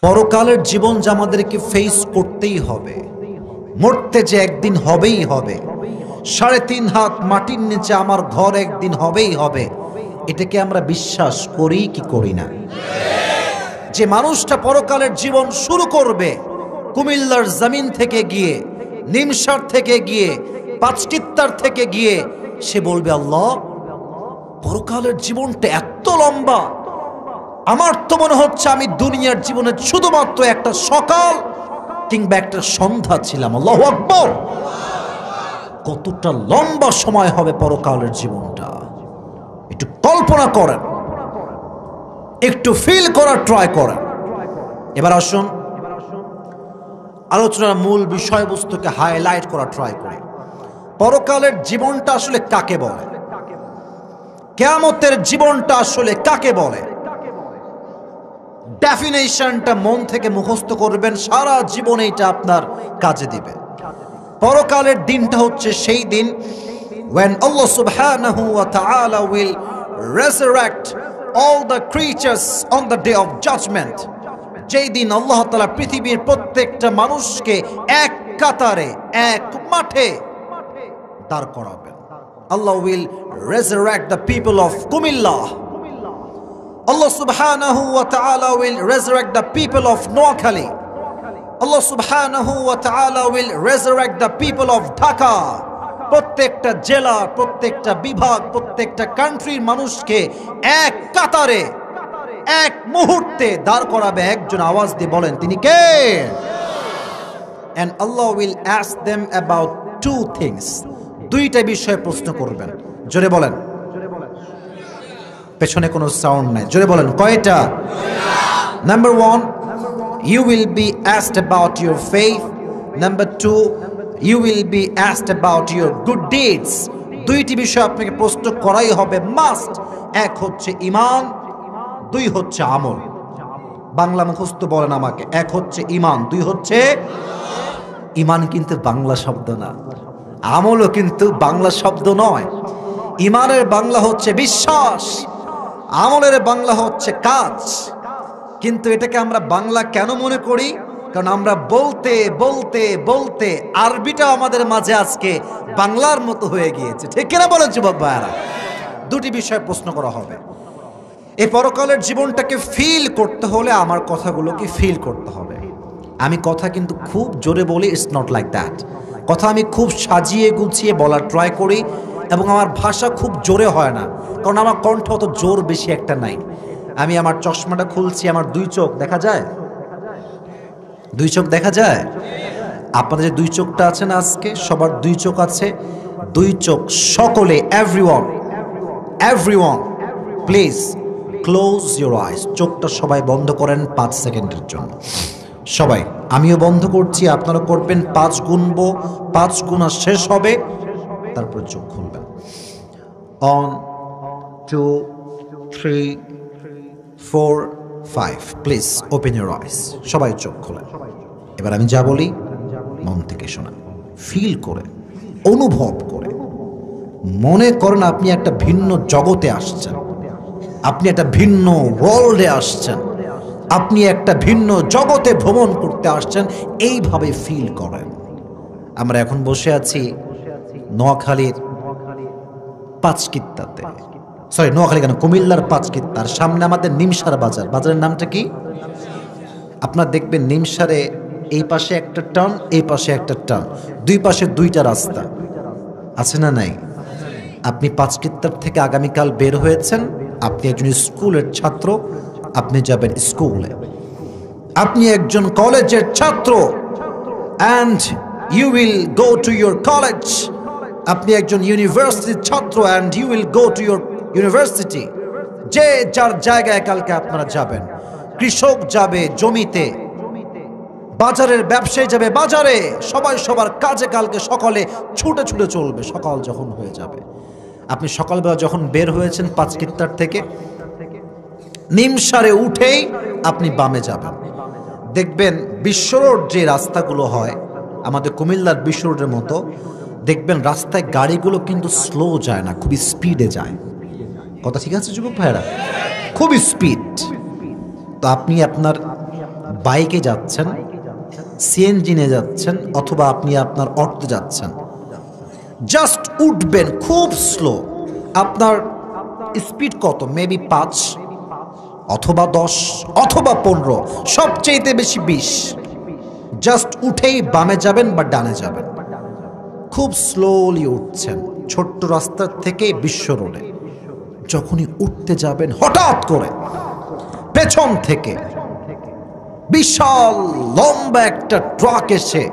পরকালের জীবন যে আমাদেরকে ফেস করতেই হবে, মরতে যে একদিন হবেই হবে, ৩.৫ হাত মাটির নিচে আমার ঘর একদিন হবেই হবে, এটাকে আমরা বিশ্বাস করি কি করি না? যে মানুষটা পরকালের জীবন শুরু করবে কুমিল্লার জমিন থেকে গিয়ে, নিমসার থেকে গিয়ে, পাঁচকিত্তার থেকে গিয়ে, সে বলবে আল্লাহ পরকালের জীবনটা এত লম্বা, আমার তো মনে হচ্ছে আমি দুনিয়ার জীবনে শুধুমাত্র একটা সকাল কিংবা একটা সন্ধ্যা ছিলাম। আল্লাহু আকবার। কতটা লম্বা সময় হবে পরকালের জীবনটা, একটু কল্পনা করেন, একটু ফিল করার ট্রাই করেন। এবার আসুন আলোচনার মূল বিষয়বস্তুকে হাইলাইট করা ট্রাই করি। পরকালের জীবনটা আসলে কাকে বলে? কিয়ামতের জীবনটা আসলে কাকে বলে? ডেফিনেশনটা মন থেকে মুখস্থ করবেন, সারা জীবন এটা আপনার কাজে দিবে। পরকালের দিনটা হচ্ছে সেই দিন when Allah subhanahu wa ta'ala will resurrect all the creatures on the day of judgment. যেই দিন আল্লাহ তাআলা পৃথিবীর প্রত্যেকটা মানুষকে এক কাতারে, এক মাঠে দাঁড় করাবেন। Allah will resurrect the people of Kumillah. Allah subhanahu wa ta'ala will resurrect the people of Noakhali. Allah subhanahu wa ta'ala will resurrect the people of Dhaka. প্রত্যেকটা জেলা, প্রত্যেকটা বিভাগ, প্রত্যেকটা কান্ট্রির মানুষকে এক কাতারে, এক মুহূর্তে দাঁড় করাবে একজন। আওয়াজ দিয়ে বলেন তিনি কে? And Allah will ask them about two things. দুইটা বিষয়ে প্রশ্ন করবেন। জোরে বলেন। পেছনে কোনো সাউন্ড নাই, জোরে বলেন কয়টা? Number 1, you will be asked about your faith. Number 2, you will be asked about your good deeds. দুইটি বিষয় আপনাকে প্রশ্ন করাই হবে, মাস্ট। এক হচ্ছে ঈমান, দুই হচ্ছে আমল। বাংলা মুখস্থ বলেন আমাকে। এক হচ্ছে ঈমান, দুই হচ্ছে ঈমান কিন্তু বাংলা শব্দ না, আমলও কিন্তু বাংলা শব্দ নয়। ঈমানের বাংলা হচ্ছে বিশ্বাস, আমলের বাংলা হচ্ছে কাজ। কিন্তু এটাকে আমরা বাংলা কেন মনে করি? কারণ আমরা বলতে বলতে বলতে আরবিটা আমাদের মাঝে আজকে বাংলার মতো হয়ে গিয়েছে। ঠিক কিনা বলেন যুবক ভাইয়ারা? দুটি বিষয় প্রশ্ন করা হবে। এই পরকালের জীবনটাকে ফিল করতে হলে আমার কথাগুলোকে ফিল করতে হবে। আমি কথা কিন্তু খুব জোরে বলি, ইটস নট লাইক দ্যাট। কথা আমি খুব সাজিয়ে গুছিয়ে বলার ট্রাই করি, এবং আমার ভাষা খুব জোরে হয় না, কারণ আমার কণ্ঠ অত জোর বেশি একটা নাই। আমি আমার চশমাটা খুলছি, আমার দুই চোখ দেখা যায়, দুই চোখ দেখা যায়। আপনাদের যে দুই চোখটা আছে না, আজকে সবার দুই চোখ আছে, দুই চোখ সকলে, everyone please close your eyes. চোখটা সবাই বন্ধ করেন 5 সেকেন্ডের জন্য। সবাই, আমিও বন্ধ করছি, আপনারা করবেন। 5 গুনবো, 5 গুণা শেষ হবে, তারপর চোখ খুলবেন। 1 2 3 4 5 প্লিজ ওপেন ইউর আইস। সবাই চোখ খোলেন। এবার আমি যা বলি মন থেকে শোনেন, ফিল করে, অনুভব করে। মনে করেন আপনি একটা ভিন্ন জগতে আসছেন, আপনি একটা ভিন্ন ওয়ার্ল্ডে আসছেন, আপনি একটা ভিন্ন জগতে ভ্রমণ করতে আসছেন। এইভাবে ফিল করেন। আমরা এখন বসে আছি নোয়াখালীর পাঁচকিত্তাতে, সরি নোয়াখালী কেন, কুমিল্লার পাঁচকিত্তার সামনে আমাদের নিমসার বাজার। বাজারের নামটা কি? আপনার দেখবেন নিমসারে এই পাশে একটা টার্ন, এই পাশে একটা টার্ন, দুই পাশে দুইটা রাস্তা আছে না নাই? আপনি পাঁচকিত্তার থেকে আগামীকাল বের হয়েছেন, আপনি একজন স্কুলের ছাত্র, আপনি যাবেন স্কুলে। আপনি একজন কলেজের ছাত্র, and you will go to your college. আপনি একজন ইউনিভার্সিটির ছাত্র, and you will go to your university. যে যার জায়গায় কালকে আপনারা যাবেন। কৃষক যাবে জমিতে, বাজারের ব্যবসায়ী যাবে বাজারে, সবাই সবার কাজে কালকে সকালে ছুটে ছুটে চলবে সকাল যখন হয়ে যাবে। আপনি সকালবেলা যখন বের হয়েছেন পাঁচকিত্তার থেকে, নিমসারে উঠেই আপনি বামে যাবেন। দেখবেন বিশ্ব রোড যে রাস্তাগুলো হয় আমাদের কুমিল্লার বিশ্ব রোডের মতো, দেখবেন রাস্তায় গাড়িগুলো কিন্তু স্লো যায় না, খুবই স্পিডে যায়। কথা ঠিক আছে যুবক ভাইরা? খুবই স্পিড। তো আপনি আপনার বাইকে যাচ্ছেন, সিএনজি নিয়ে যাচ্ছেন, অথবা আপনি আপনার অটোতে যাচ্ছেন, জাস্ট উঠবেন খুব স্লো। আপনার স্পিড কত? মেবি 5 অথবা 10 অথবা 15, সবচেয়ে বেশি 20। জাস্ট উঠেই বামে যাবেন বা ডানে যাবেন, খুব স্লোলি উঠছেন ছোট্ট রাস্তার থেকে বিশ্ব রোডে। যখনই উঠতে যাবেন হঠাৎ করে পেছন থেকে বিশাল লম্বা একটা ট্রাক এসে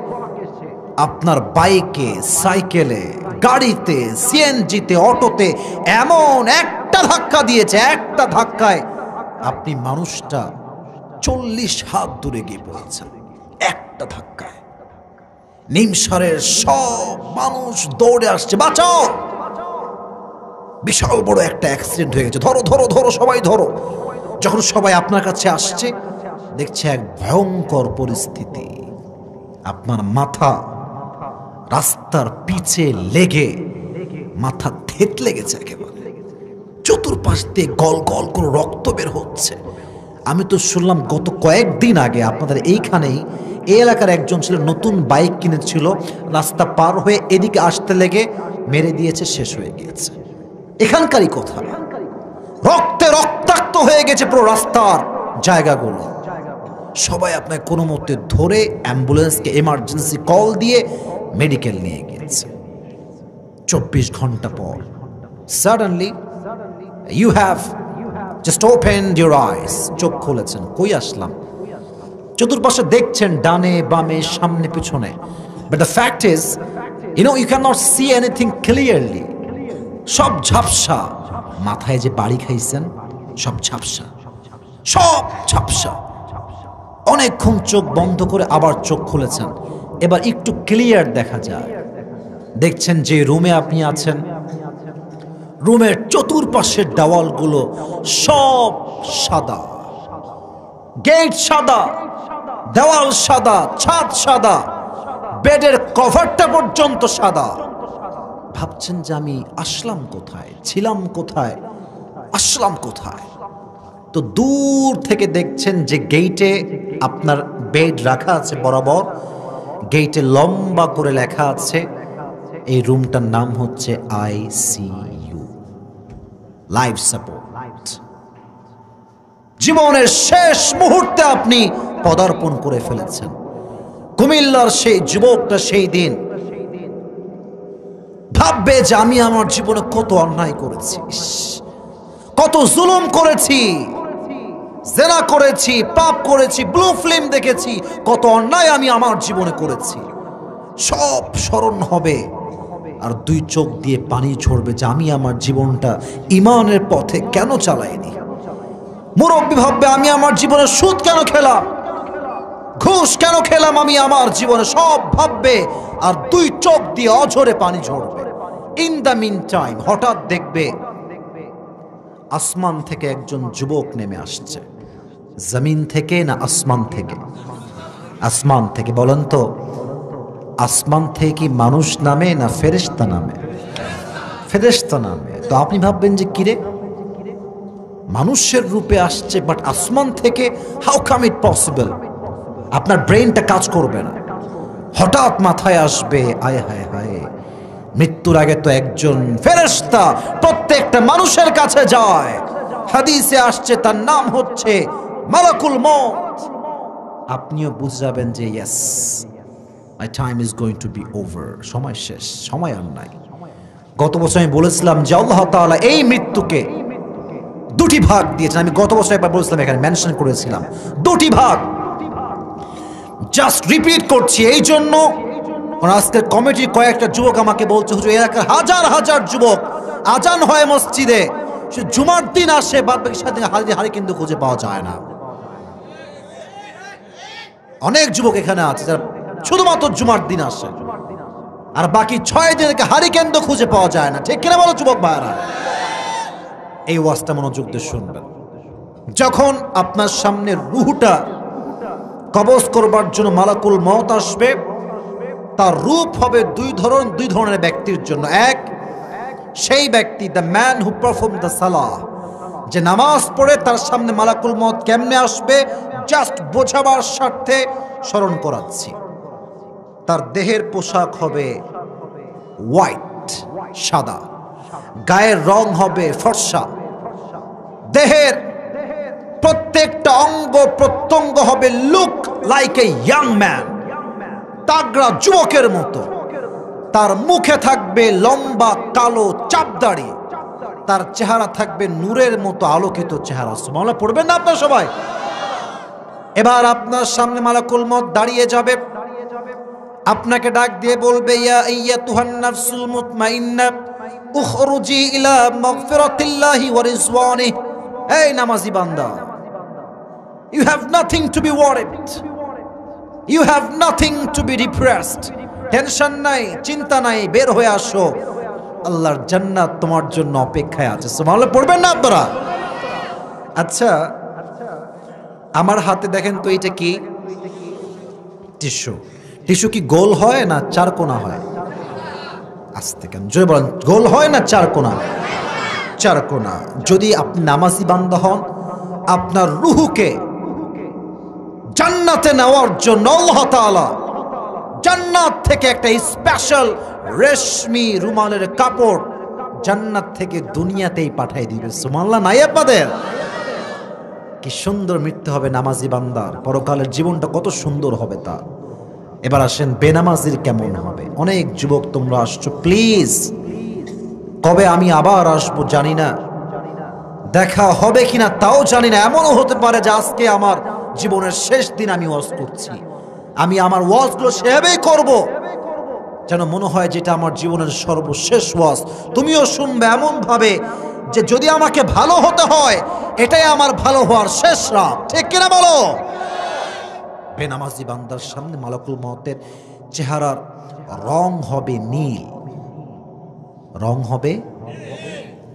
আপনার বাইকে, সাইকেলে, গাড়িতে, সিএনজিতে, অটোতে এমন একটা ধাক্কা দিয়েছে, একটা ধাক্কায় আপনি মানুষটা 40 হাত দূরে গিয়ে পড়েছেন। একটা ধাক্কায় নিমসারের সব মানুষ দৌড়ে আসছে, বাঁচাও। বিশাল বড় একটা অ্যাক্সিডেন্ট হয়ে গেছে, ধরো ধরো ধরো, সবাই ধরো। যখন সবাই আপনার কাছে আসছে, দেখছে এক ভয়ঙ্কর পরিস্থিতি। আপনার মাথা রাস্তার পিছে লেগে মাথা থেতলে গেছে একেবারে, চতুর্পাশ দিয়ে গল গল করে রক্ত বের হচ্ছে। আমি তো শুনলাম গত কয়েকদিন আগে আপনাদের এইখানেই এই এলাকার একজন ছিল, নতুন বাইক কিনেছিল, রাস্তা পার হয়ে এদিকে আসতে লেগে মেরে দিয়েছে, শেষ হয়ে গিয়েছে। এখানকারই কথা, রক্তে রক্তাক্ত হয়ে গেছে পুরো রাস্তার জায়গাগুলো। সবাই আপনাকে কোনো মতে ধরে অ্যাম্বুলেন্সকে এমার্জেন্সি কল দিয়ে মেডিকেল নিয়ে গিয়েছে। 24 ঘন্টা পর suddenly you have just opened your eyes, চোখ খুলেছেন। কই আসলাম? চতুর্পাশে দেখছেন ডানে বামে সামনে পিছনে, but the fact is you can not see anything clearly. সব ঝাপসা। মাথায় যে বাড়ি খাইছেন সব ঝাপসা, সব ঝাপসা। অনেকক্ষণ চোখ বন্ধ করে আবার চোখ খুলেছেন, এবার একটু ক্লিয়ার দেখা যায়। দেখছেন যে রুমে আপনি আছেন, রুমের চতুর্পাশের দেওয়ালগুলো সব সাদা, গেট সাদা, দেওয়াল সাদা, ছাদ সাদা, বেডের কভারটা পর্যন্ত সাদা। ভাবছেন যে আমি আসলাম কোথায়, ছিলাম কোথায়, আসলাম কোথায়? তো দূর থেকে দেখছেন যে গেটে আপনার বেড রাখা আছে বরাবর, গেটে লম্বা করে লেখা আছে এই রুমটার নাম হচ্ছে আইসিইউ, লাইফ সাপোর্ট। জীবনের শেষ মুহূর্তে আপনি পদার্পণ করে ফেলেছেন। কুমিল্লার সেই যুবকটা সেই দিন ভাববে যে আমি আমার জীবনে কত অন্যায় করেছি, কত জুলুম করেছি, জেনা করেছি, পাপ করেছি, ব্লু ফিল্ম দেখেছি, কত অন্যায় আমি আমার জীবনে করেছি। সব স্মরণ হবে আর 2 চোখ দিয়ে পানি ঝরবে যে আমি আমার জীবনটা ঈমানের পথে কেন চালাইনি। মুরব্বী ভাববে আমি আমার জীবনে সুদ কেন খেলাম, ঘুষ কেন খেলাম আমি আমার জীবনে, সব ভাববে আর 2 চোখ দিয়ে অঝরে পানি ঝরবে। ইন দ্য মিন টাইম হঠাৎ দেখবে আসমান থেকে একজন যুবক নেমে আসছে। জমিন থেকে না আসমান থেকে? আসমান থেকে। বলেন তো, আসমান থেকে কি মানুষ নামে না ফেরেশতা নামে? ফেরেশতা নামে। তো আপনি ভাববেন যে কিরে, মানুষের রূপে আসছে বাট আসমান থেকে, হাউ কাম ইট পসিবল? আপনার ব্রেনটা কাজ করবে না। হঠাৎ মাথায় আসবে আয় হায় হায়, মৃত্যুর আগে তো একজন ফেরেশতা প্রত্যেকটা মানুষের কাছে যায়। হাদিসে আসছে তার নাম হচ্ছে মালাকুল মউত। আপনিও বুঝে যাবেন যে yes, my time is going to be over, সময় শেষ, সময় আর নাই। গত বছর আমি বলেছিলাম যে আল্লাহ তাআলা এই মৃত্যুকে 2টি ভাগ দিয়েছেন। আমি গত বছর একবার বলেছিলাম, এখানে মেনশন করেছিলাম 2টি ভাগ। জাস্ট রিপিট করছি এই জন্য, আজকের কমিটির কয়েকটা যুবক আমাকে বলছে হুজুর এলাকার হাজার হাজার যুবক আজান হয় মসজিদে, সে জুমার দিন আসে, বাদ বাকি সারাদিন হারি কিন্তু খুঁজে পাওয়া যায় না। অনেক যুবক এখানে আছে যারা শুধুমাত্র জুমার দিন আসে, আর বাকি 6 দিনকে হারি কেন্দ্র খুঁজে পাওয়া যায় না। ঠিক কিনা বলো যুবক ভাইরা? এই ওয়াজটা মনোযোগ দিয়ে শুনবেন। যখন আপনার সামনে রূহটা কবজ করবার জন্য মালাকুল মউত আসবে, তার রূপ হবে 2 ধরনের ব্যক্তির জন্য। এক, সেই ব্যক্তি the man who perform the সালাহ, যে নামাজ পড়ে তার সামনে মালাকুল মউত কেমনে আসবে জাস্ট বোঝাবার স্বার্থে স্মরণ করাচ্ছি। তার দেহের পোশাক হবে হোয়াইট, সাদা, গায়ের রং হবে ফর্সা, দেহের প্রত্যেকটা অঙ্গ প্রত্যঙ্গ হবে look like a young man, তাগড়া যুবকের মতো। তার মুখে থাকবে লম্বা কালো চাপদাড়ি, তার চেহারা থাকবে নূরের মতো আলোকিত চেহারা। সুবহানাল্লাহ পড়বেন না আপনারা সবাই? এবার আপনার সামনে মালাকুল মউত দাঁড়িয়ে যাবে, আপনাকে ডাক দিয়ে বলবে, ইয়া আইয়াতুহান নাফসুল মুতমাইন্নাহ উখরুজি ইলা মাগফিরাতিল্লাহি ওয়া রিজওয়ানিহি। এই নামাজি বান্দা, you have nothing to be worried, you have nothing to be depressed, tension নাই, চিন্তা নাই, বের হয়ে আসো, আল্লাহর জান্নাত তোমার জন্য অপেক্ষায় আছে। সুবহানাল্লাহ পড়বেন না আপনারা? আচ্ছা, আমার হাতে দেখেন তো, এটা কি? টিস্যু। টিস্যু কি গোল হয় না চার কোনা হয়? আস্তে কেন, জোরে বলেন, গোল হয় না চার কোনা? চার কোনা। যদি আপনি নামাজি বান্দা হন, আপনার রুহুকে জান্নাতে নেওয়ার জন্য আল্লাহ তাআলা জান্নাত থেকে একটা স্পেশাল রেশমি রুমালের কাপড় জান্নাত থেকে দুনিয়াতেই পাঠিয়ে দিবে। সুবহানাল্লাহ নাই আপনাদের? কি সুন্দর মৃত্যু হবে নামাজি বান্দার, পরকালের জীবনটা কত সুন্দর হবে তার। এবার আসেন বেনামাজির কেমন হবে। অনেক যুবক তোমরা আসছো, প্লিজ, কবে আমি আবার আসবো জানি না, দেখা হবে কিনা তাও জানি না। এমনও হতে পারে যে আজকে আমার জীবনের শেষ দিন আমি ওয়াজ করছি। আমি আমার ওয়াজগুলো সেভাবেই করব যেন মনে হয় যেটা আমার জীবনের সর্বশেষ ওয়াজ। তুমিও শুনবে এমন ভাবে যে যদি আমাকে ভালো হতে হয় এটাই আমার ভালো হওয়ার শেষ রাত। ঠিক কিনা বলো? বেনামাজি বান্দার সামনে মালাকুল মউতের চেহারার রং হবে নীল, রং হবে।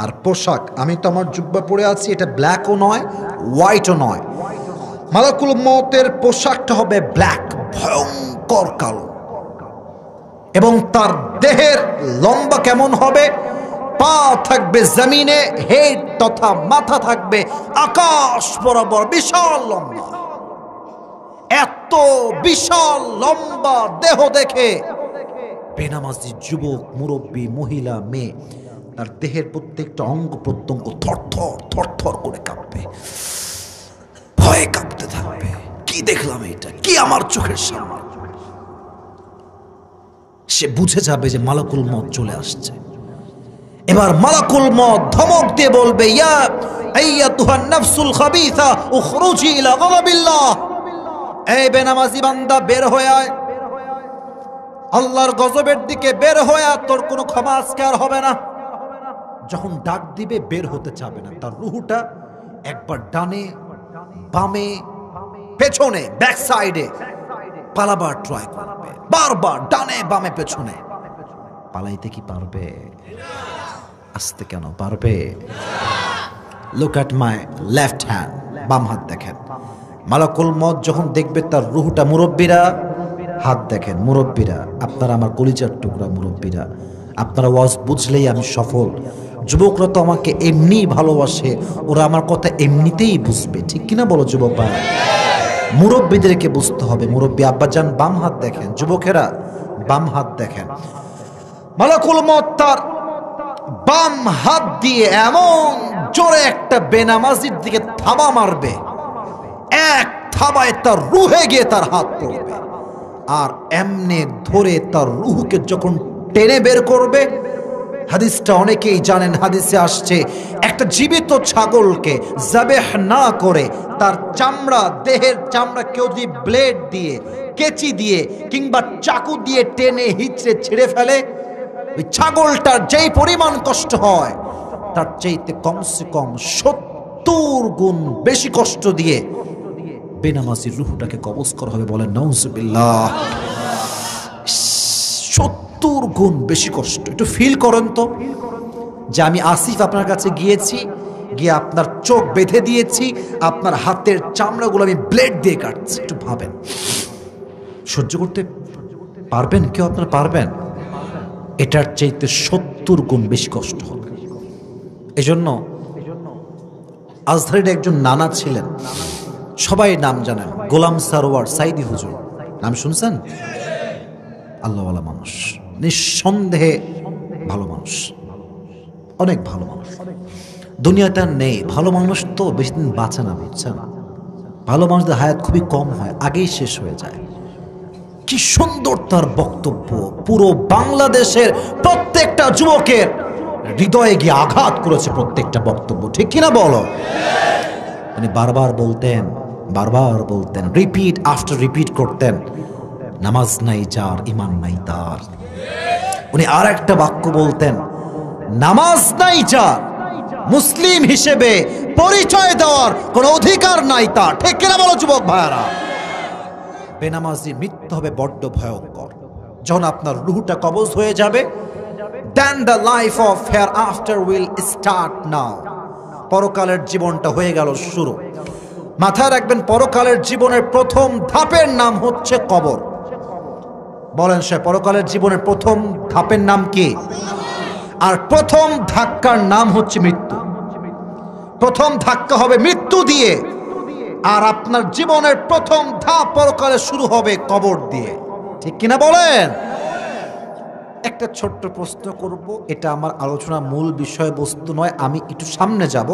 আর পোশাক, আমি তো আমার জুব্বা পরে আছি, এটা ব্ল্যাকও নয় হোয়াইটও নয়। মালাকুল মউতের পোশাকটা হবে ব্ল্যাক, ভয়ঙ্কর কালো। এবং তার দেহের লম্বা কেমন হবে? পা থাকবে জমিনে, হেড তথা মাথা থাকবে আকাশ বরাবর, বিশাল লম্বা। এত বিশাল লম্বা দেহ দেখে বেনামাজি যুবক, মুরব্বী, মহিলা, মেয়ে, তার দেহের প্রত্যেকটা অঙ্গ প্রত্যঙ্গ থরথর থরথর করে কাঁপবে, ভয়ে কাঁপতে থাকবে। কি দেখলাম এটা, কি আমার চোখের সামনে? সে বুঝে যাবে যে মালাকুল মউত চলে আসছে। এবার মালাকুল মউত ধমক দিয়ে বলবে, ইয়া আইয়াতুহান নাফসুল খাবিসা উখরুজি ইলা গাযাবিল্লাহ। এই বেনামাজি বান্দা, বের হয়ে আয়, আল্লাহর গজবের দিকে বের হয়ে আয়, তোর কোনো ক্ষমা আজকে আর হবে না। যখন ডাক দিবে বের হতে চাবে না, তার রুহুটা একবার ডানে বামে পেছনে ব্যাক সাইডে পালাবার ট্রাই করবে, বারবার ডানে বামে পেছনে। পালাইতে কি পারবে? আসতে কেন পারবে? Look at my left hand, বাম হাত দেখেন। মালাকুল মউত যখন দেখবে তার রুহুটা, মুরব্বীরা হাত দেখেন, মুরব্বীরা, আপনারা আমার কলিজার টুকরা মুরব্বীরা, আপনারা ওয়াজ বুঝলেই আমি সফল। যুবকরা তো আমাকে এমনি ভালোবাসে, ওরা আমার কথা এমনিতেই বুঝবে। ঠিক কিনা বলো যুবক ভাই? মুরব্বীদেরকে বুঝতে হবে। মুরব্বী আব্বাজান বাম হাত দেখেন, যুবকেরা বাম হাত দেখেন। মালাকুল মউত তার বাম হাত দিয়ে এমন জোরে একটা বেনামাজির দিকে থাবা মারবে, এক থাবায় তার রুহে গিয়ে তার হাত পড়বে। আর এমনে ধরে তার রুহকে যখন টেনে বের করবে, হাদিসটা অনেকেই জানেন, হাদিসে আসছে একটা জীবিত ছাগলকে জাবেহ না করে তার চামড়া, দেহের চামড়া কেউ যদি ব্লেড দিয়ে, কেচি দিয়ে কিংবা চাকু দিয়ে টেনে হিচড়ে ছিঁড়ে ফেলে, ওই ছাগলটার যেই পরিমাণ কষ্ট হয় তার চাইতে কমসে কম 70 গুণ বেশি কষ্ট দিয়ে বেনামাজির রুহটাকে কবজ করা হবে। বলেন নাউজুবিল্লাহ। 70 গুণ বেশি কষ্ট। একটু ফিল করেন তো যে আমি আসিফ আপনার কাছে গিয়েছি, গিয়ে আপনার চোখ বেঁধে দিয়েছি, আপনার হাতের চামড়াগুলো আমি ব্লেড দিয়ে কাটছি। একটু ভাবেন, সহ্য করতে পারবেন কেউ? আপনারা পারবেন? এটার চাইতে 70 গুণ বেশি কষ্ট হবে। এজন্য আজহারের একজন নানা ছিলেন, সবাই নাম জানেন, গোলাম সারোয়ার সাইদি হুজুর। নাম শুনছেন? আল্লাহওয়ালা মানুষ, নিঃসন্দেহে ভালো মানুষ, অনেক ভালো মানুষ। দুনিয়াতে আর নেই, ভালো মানুষ তো বেশি দিন বাঁচে না, বুঝছেন? ভালো মানুষদের হায়াত খুবই কম হয়, আগেই শেষ হয়ে যায়। কি সুন্দর তার বক্তব্য, পুরো বাংলাদেশের প্রত্যেকটা যুবকের হৃদয়ে গিয়ে আঘাত করেছে প্রত্যেকটা বক্তব্য, ঠিক কিনা বলো? উনি বারবার বলতেন, রিপিট আফটার রিপিট করতেন, নামাজ নাই যার ইমান নাই তার। উনি আর একটা বাক্য বলতেন, নামাজ নাই যার মুসলিম হিসেবে পরিচয় দেওয়ার কোন অধিকার নাই তার, ঠিক কিনা বলো যুবক ভাইয়ারা? বেনামাজি মৃত্যু হবে বড্ড ভয়ঙ্কর। যখন আপনার রূহটা কবজ হয়ে যাবে, then the life of hereafter will start now. পরকালের জীবনটা হয়ে গেল শুরু। মাথায় রাখবেন, পরকালের জীবনের প্রথম ধাপের নাম হচ্ছে কবর। বলেন সে পরকালের জীবনের প্রথম ধাপের নাম কি? আর প্রথম ধাক্কার নাম হচ্ছে মৃত্যু। প্রথম ধাক্কা হবে মৃত্যু দিয়ে, আর আপনার জীবনের প্রথম ধাপ পরকালে শুরু হবে কবর দিয়ে, ঠিক কিনা বলেন? একটা ছোট্ট প্রশ্ন করব, এটা আমার আলোচনার মূল বিষয়বস্তু নয়, আমি একটু সামনে যাব,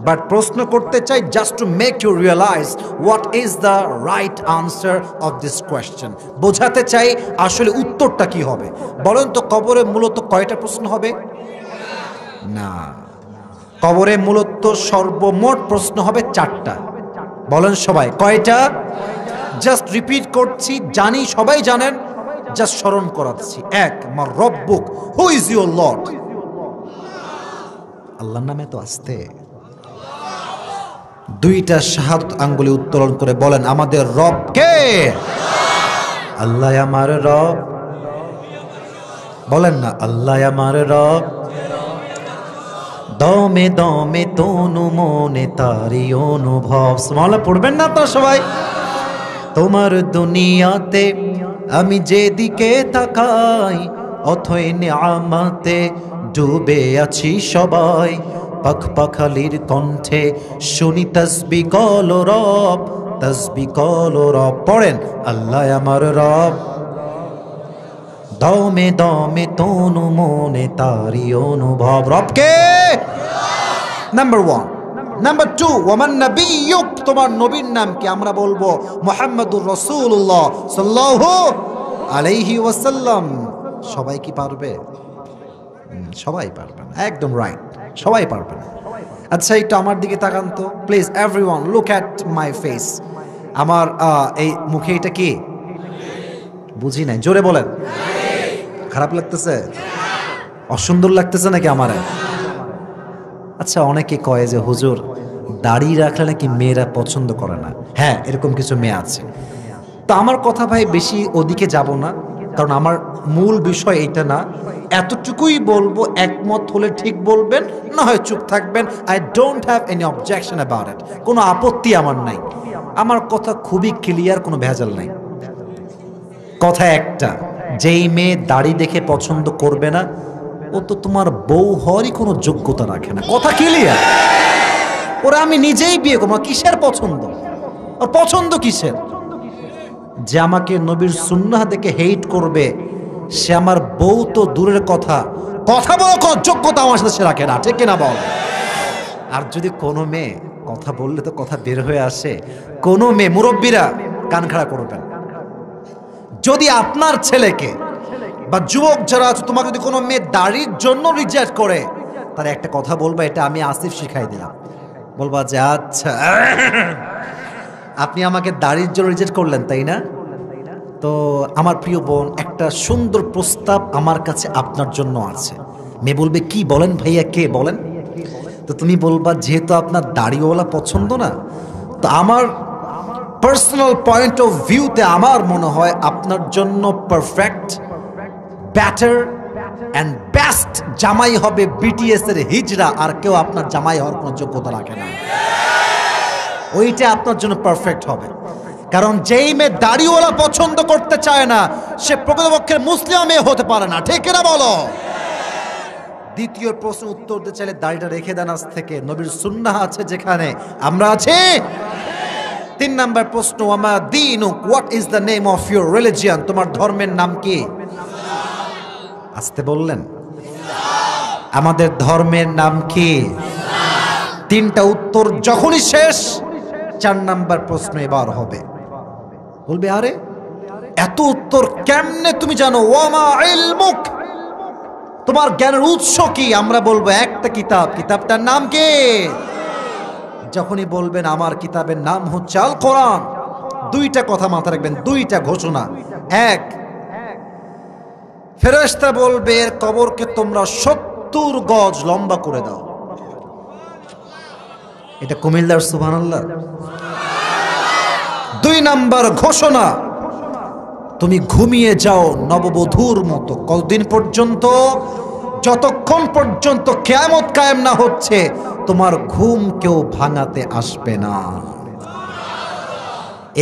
বাট প্রশ্ন করতে চাই just to make you realise what is the right answer of this question. বোঝাতে চাই আসলে উত্তরটা কি হবে। বলেন তো, কবরে মূলত কয়টা প্রশ্ন হবে? না, কবরে মূলত সর্বমোট প্রশ্ন হবে 4টা। বলেন সবাই, কয়টা? জাস্ট রিপিট করছি, জানি সবাই জানেন, জাস্ট স্মরণ করাচ্ছি। 1, মা রব্বুক, হু ইজ ইউর লর্ড? আল্লাহর নামে তো আসতে। 2টা শাহাদাত আঙ্গুলে উত্তোলন করে বলেন, আমাদের রব কে? আল্লাহ আমার রব। বলেন না, আল্লাহ আমার রব। দমে দমে তনু মনে তারি অনুভব। সুবহানাল্লাহ পড়বেন না তো সবাই? তোমার দুনিয়াতে আমি যেদিকে তাকাই, অথই নিয়ামতে ডুবে আছি সবাই। পাখ পাখালির কণ্ঠে শুনি তসবিহ কল রব, তসবিহ কল রব। পড়েন, আল্লাহ আমার রব। দমে দমে তনু মনে তারি অনুভব। রবকে নাম্বার 1। নাম্বার 2, ওয়ামান নবিয়্যুক, তোমার নবীর নাম কি? আমরা বলবো মুহাম্মাদুর রাসূলুল্লাহ সাল্লাল্লাহু আলাইহি ওয়াসাল্লাম। সবাই কি পারবে? সবাই পারবে না, একদম রাইট, সবাই পারবে না। আচ্ছা, একটু আমার দিকে তাকান তো please, everyone look at my face. আমার এই মুখে এটা কি? বুঝি নাই, জোরে বলেন। খারাপ লাগতেছে? অসুন্দর লাগতেছে নাকি আমারে? আচ্ছা, অনেকে কয় যে হুজুর দাড়ি রাখলে নাকি মেয়েরা পছন্দ করে না। হ্যাঁ, এরকম কিছু মেয়ে আছে। তো আমার কথা ভাই বেশি ওদিকে যাব না, কারণ আমার মূল বিষয় এটা না। এতটুকুই বলবো, একমত হলে ঠিক বলবেন, না হয় চুপ থাকবেন। I don't have any objection about it, কোনো আপত্তি আমার নাই। আমার কথা খুবই ক্লিয়ার, কোনো ভেজাল নাই। কথা একটা, যেই মেয়ে দাড়ি দেখে পছন্দ করবে না, ও তো তোমার বউ হওয়ারই কোনো যোগ্যতা রাখে না। কথা ক্লিয়ার? ওরা আমি নিজেই বিয়ে করবো, কিসের পছন্দ? আর পছন্দ কিসের? যে আমাকে নবীর সুন্নাহ দেখে হেইট করবে, সে আমার বউ তো দূরের কথা, কথা বলার কোনো যোগ্যতা আমার সাথে সে রাখে না, ঠিক কিনা বল? আর যদি কোনো মেয়ে, কথা বললে তো কথা বের হয়ে আসে, কোনো মেয়ে, মুরব্বীরা কান খাড়া করবেন, যদি আপনার ছেলেকে বা যুবক যারা আছে, তোমাকে যদি কোনো মেয়ে দাড়ির জন্য রিজেক্ট করে, তার একটা কথা বলবা, এটা আমি আসিফ শিখাই দিলাম। বলবা যে আচ্ছা, আপনি আমাকে দাড়ির জন্য রিজেক্ট করলেন, তাই না? তো আমার প্রিয় বোন, একটা সুন্দর প্রস্তাব আমার কাছে আপনার জন্য আছে। মেয়ে বলবে, কি বলেন ভাইয়া, কে বলেন? তো তুমি বলবা, যেহেতু আপনার দাড়িওয়ালা পছন্দ না, তো আমার পার্সোনাল পয়েন্ট অফ ভিউতে আমার মনে হয় আপনার জন্য পারফেক্ট, বেটার অ্যান্ড বেস্ট জামাই হবে বিটিএস এর হিজড়া। আর কেউ আপনার জামাই হওয়ার কোনো যোগ্যতা রাখে না। ওইটা আপনার জন্য পারফেক্ট হবে। কারণ যেই মেয়ে দাড়িওয়ালা পছন্দ করতে চায় না, সে প্রকৃতপক্ষে মুসলিম মেয়ে হতে পারে না, ঠিক না বলো? দ্বিতীয় প্রশ্ন উত্তর দিতে চাইলে দাড়িটা রেখে দেন আজ থেকে। নবীর সুন্নাহ আছে যেখানে, আমরা আছি। 3 নাম্বার প্রশ্ন, ওয়ামা দীনুক, what is the name of your religion, তোমার ধর্মের নাম কি? আসতে বললেন, আমাদের ধর্মের নাম কি? 3টা উত্তর যখনই শেষ, 4 নাম্বার প্রশ্ন এবার হবে। বলবে আরে এত উত্তর কেমনে তুমি জানো? ওয়ামা ইলমুক, তোমার জ্ঞানের উৎস কি? আমরা বলবো একটা কিতাব, কিতাবটার নাম কি? যখনই বলবেন আমার কিতাবের নাম হচ্ছে আল কোরআন, 2টা কথা মাথায় রাখবেন, 2টা ঘোষণা। 1, ফেরেশতা বলবে এর কবরকে তোমরা 70 গজ লম্বা করে দাও। এটা কুমিল্লার সুবহানাল্লাহ। 2 নাম্বার ঘোষণা, তুমি ঘুমিয়ে যাও নববধূর মতো। কতদিন পর্যন্ত? যতক্ষণ পর্যন্ত কিয়ামত কায়েম না হচ্ছে, তোমার ঘুম কেউ ভাঙাতে আসবে না।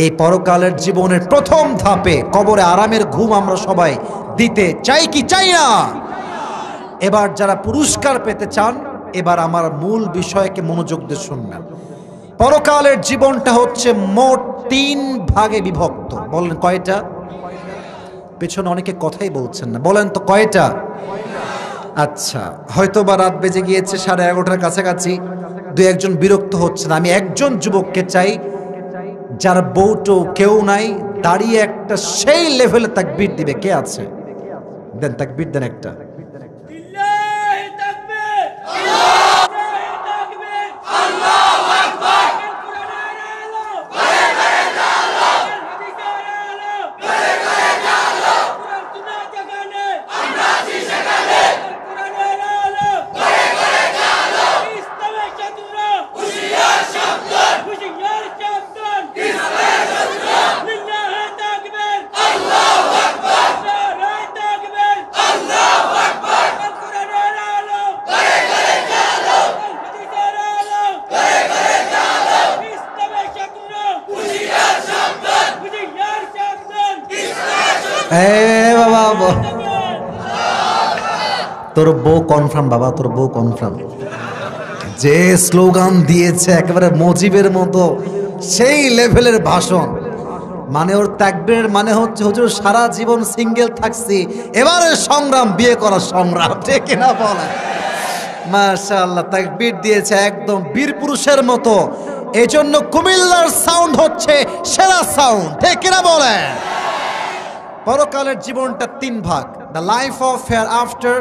এই পরকালের জীবনের প্রথম ধাপে কবরে আরামের ঘুম আমরা সবাই দিতে চাই কি চাই না? এবার যারা পুরস্কার পেতে চান, এবার আমার মূল বিষয়কে মনোযোগ দিয়ে শুনবেন। পরকালের জীবনটা হচ্ছে মোট 3 ভাগে বিভক্ত। বলেন কয়টা? পেছনে অনেকে কথাই বলছেন না, বলেন তো কয়টা? আচ্ছা, হয়তো বা রাত বেজে গিয়েছে 11:30টার কাছাকাছি, 2-1জন বিরক্ত হচ্ছেন। আমি একজন যুবককে চাই যার বউটো কেউ নাই, দাঁড়িয়ে একটা সেই লেভেলে তাকবীর দিবে। কে আছে? দেন তাকবীর দেন একটা। বাবা তোর বউ কনফার্ম, বাবা তোর বউ কনফার্ম। যে স্লোগান দিয়েছে একেবারে মুজিবের মতো, সেই লেভেলের ভাষণ। মানে ওর তাকবীরের মানে হচ্ছে হুজুর সারা জীবন সিঙ্গেল থাকছি, এবারে সংগ্রাম, বিয়ে করার সংগ্রাম। ঠিক কিনা বলে? মাশাআল্লাহ, তাকবীর দিয়েছে একদম বীর পুরুষের মতো। এজন্য কুমিল্লার সাউন্ড হচ্ছে সেরা সাউন্ড। ঠিক কিনা বলে? পরকালের জীবনটা 3 ভাগ। The life of hereafter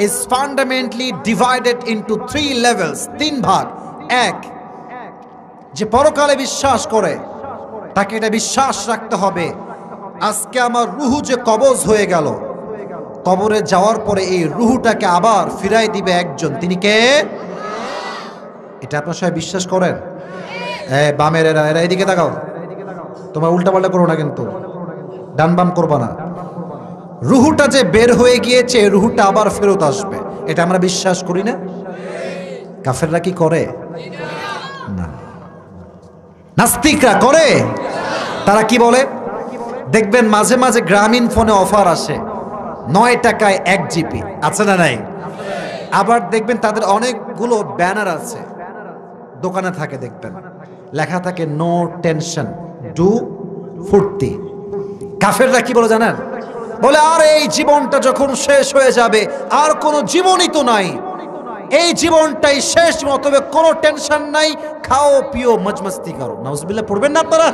is fundamentally divided into 3 levels. 3 ভাগ। 1, যে পরকালে বিশ্বাস করে তাকে এটা বিশ্বাস রাখতে হবে আজকে আমার রুহু যে কবজ হয়ে গেল, কবরে যাওয়ার পরে এই রুহুটাকে আবার ফিরাই দিবে একজন। তিনি কে? এটা আপনার সবাই বিশ্বাস করেন? বামের এরা এদিকে তাকাও, তোমরা উল্টাপাল্টা করো না, কিন্তু ডান বাম করবা না। রুহুটা যে বের হয়ে গিয়েছে, রুহুটা আবার ফেরত আসবে, এটা আমরা বিশ্বাস করি না? কাফেররা কি করে? না। নাস্তিকরা করে। তারা কি বলে? দেখবেন মাঝে মাঝে গ্রামীণ ফোনে অফার আসে, 9 টাকায় 1 জিবি, আছে না নাই? আবার দেখবেন তাদের অনেকগুলো ব্যানার আছে, দোকানে থাকে, দেখবেন লেখা থাকে নো টেনশন, ডু ফুর্তি। কাফেররা কি বলে জানেন? বলে আর এই জীবনটা যখন শেষ হয়ে যাবে আর কোনো জীবনই তো নাই, এই জীবনটাই শেষ, অতএব কোনো টেনশন নাই, খাও পিও মজমস্তি করো। নাউজুবিল্লাহ পড়বেন না আপনারা?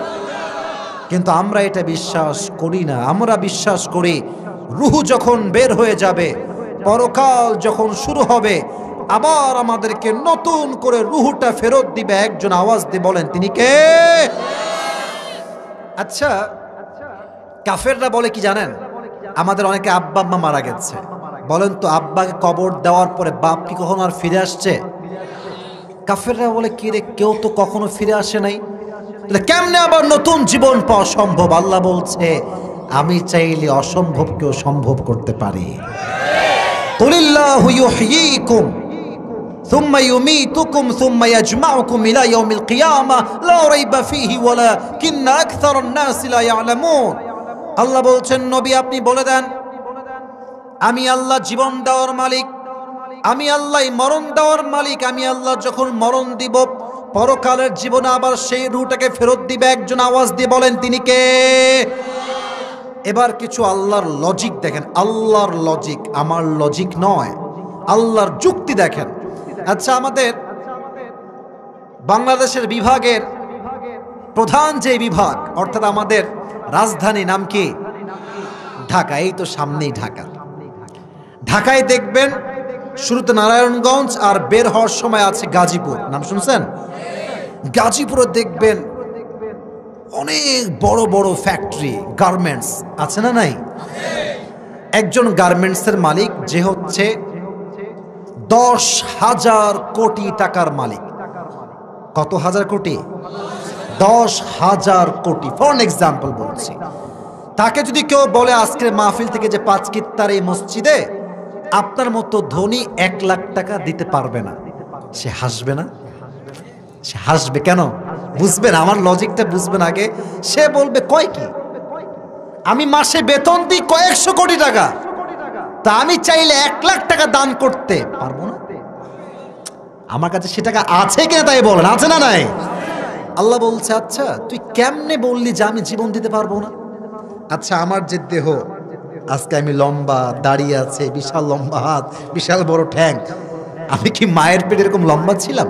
কিন্তু আমরা এটা বিশ্বাস করি না। আমরা বিশ্বাস করি রুহু যখন বের হয়ে যাবে, পরকাল যখন শুরু হবে, আবার আমাদেরকে নতুন করে রুহুটা ফেরত দিবে একজন। আওয়াজ দিয়ে বলেন তিনি কে? আচ্ছা, কাফেররা বলে কি জানেন? আমাদের অনেকে আব্বা আম্মা মারা গেছে, বলেন তো আব্বাকে কবর দেওয়ার পরে বাপ কি কখনো আর ফিরে আসছে? কাফেররা বলে কি রে, কেউ তো কখনো ফিরে আসে নাই, কেমনে আবার নতুন জীবন পাওয়া সম্ভব? আল্লাহ বলছে আমি চাইলে অসম্ভবকেও সম্ভব করতে পারি। কুলিল্লাহু ইউহয়িকুম সুম্মা ইউমীতুকুম সুম্মা ইয়াজমাউকুম ইলা ইয়াউমিল কিয়ামাহ লা রাইবা ফীহি ওয়ালাকিন্না আকসারান নাসি লা ইয়ালামুন। আল্লাহ বলছেন নবী আপনি বলে দেন আমি আল্লাহ জীবন দেওয়ার মালিক, আমি আল্লাহ মরণ দেওয়ার মালিক। আমি আল্লাহ যখন মরণ দিব, পরকালের জীবনে আবার সেই রূহটাকে ফেরত দিবে একজন। আওয়াজ দিয়ে বলেন তিনি কে? এবার কিছু আল্লাহর লজিক দেখেন, আল্লাহর লজিক, আমার লজিক নয়, আল্লাহর যুক্তি দেখেন। আচ্ছা, আমাদের বাংলাদেশের বিভাগের প্রধান যে বিভাগ, অর্থাৎ আমাদের রাজধানী নাম কি? ঢাকা। এই তো সামনেই ঢাকা। ঢাকায় দেখবেন শুরুতে নারায়ণগঞ্জ আর বের হওয়ার সময় আছে গাজীপুর। নাম শুনছেন? গাজীপুরে দেখবেন অনেক বড় বড় ফ্যাক্টরি, গার্মেন্টস আছে না নাই? একজন গার্মেন্টসের মালিক যে হচ্ছে 10,000 কোটি টাকার মালিক। কত হাজার কোটি? 10,000 কোটি। ফর এক্সাম্পল বলছি, তাকে যদি কেউ বলে আজকের মাহফিল থেকে যে 5 কিত্তার এই মসজিদে আপনার মতো ধনী 1 লাখ টাকা দিতে পারবে না, সে হাসবে না? সে হাসবে কেন? বুঝবেন, আমার লজিকটা বুঝবেন আগে। সে বলবে কয় কি, আমি মাসে বেতন দিই কয়েকশো কোটি টাকা, তা আমি চাইলে 1 লাখ টাকা দান করতে পারবো না? আমার কাছে সে টাকা আছে কিনা তাই বলেন, আছে না নাই? আল্লাহ বলছে, আচ্ছা তুই কেমনে বললি যে আমি জীবন দিতে পারবো না? আচ্ছা, আমার যে দেহ, আজকে আমি লম্বা, দাড়ি আছে, বিশাল লম্বা হাত, বিশাল বড় ঠ্যাং, আমি কি মায়ের পেটে এরকম লম্বা ছিলাম?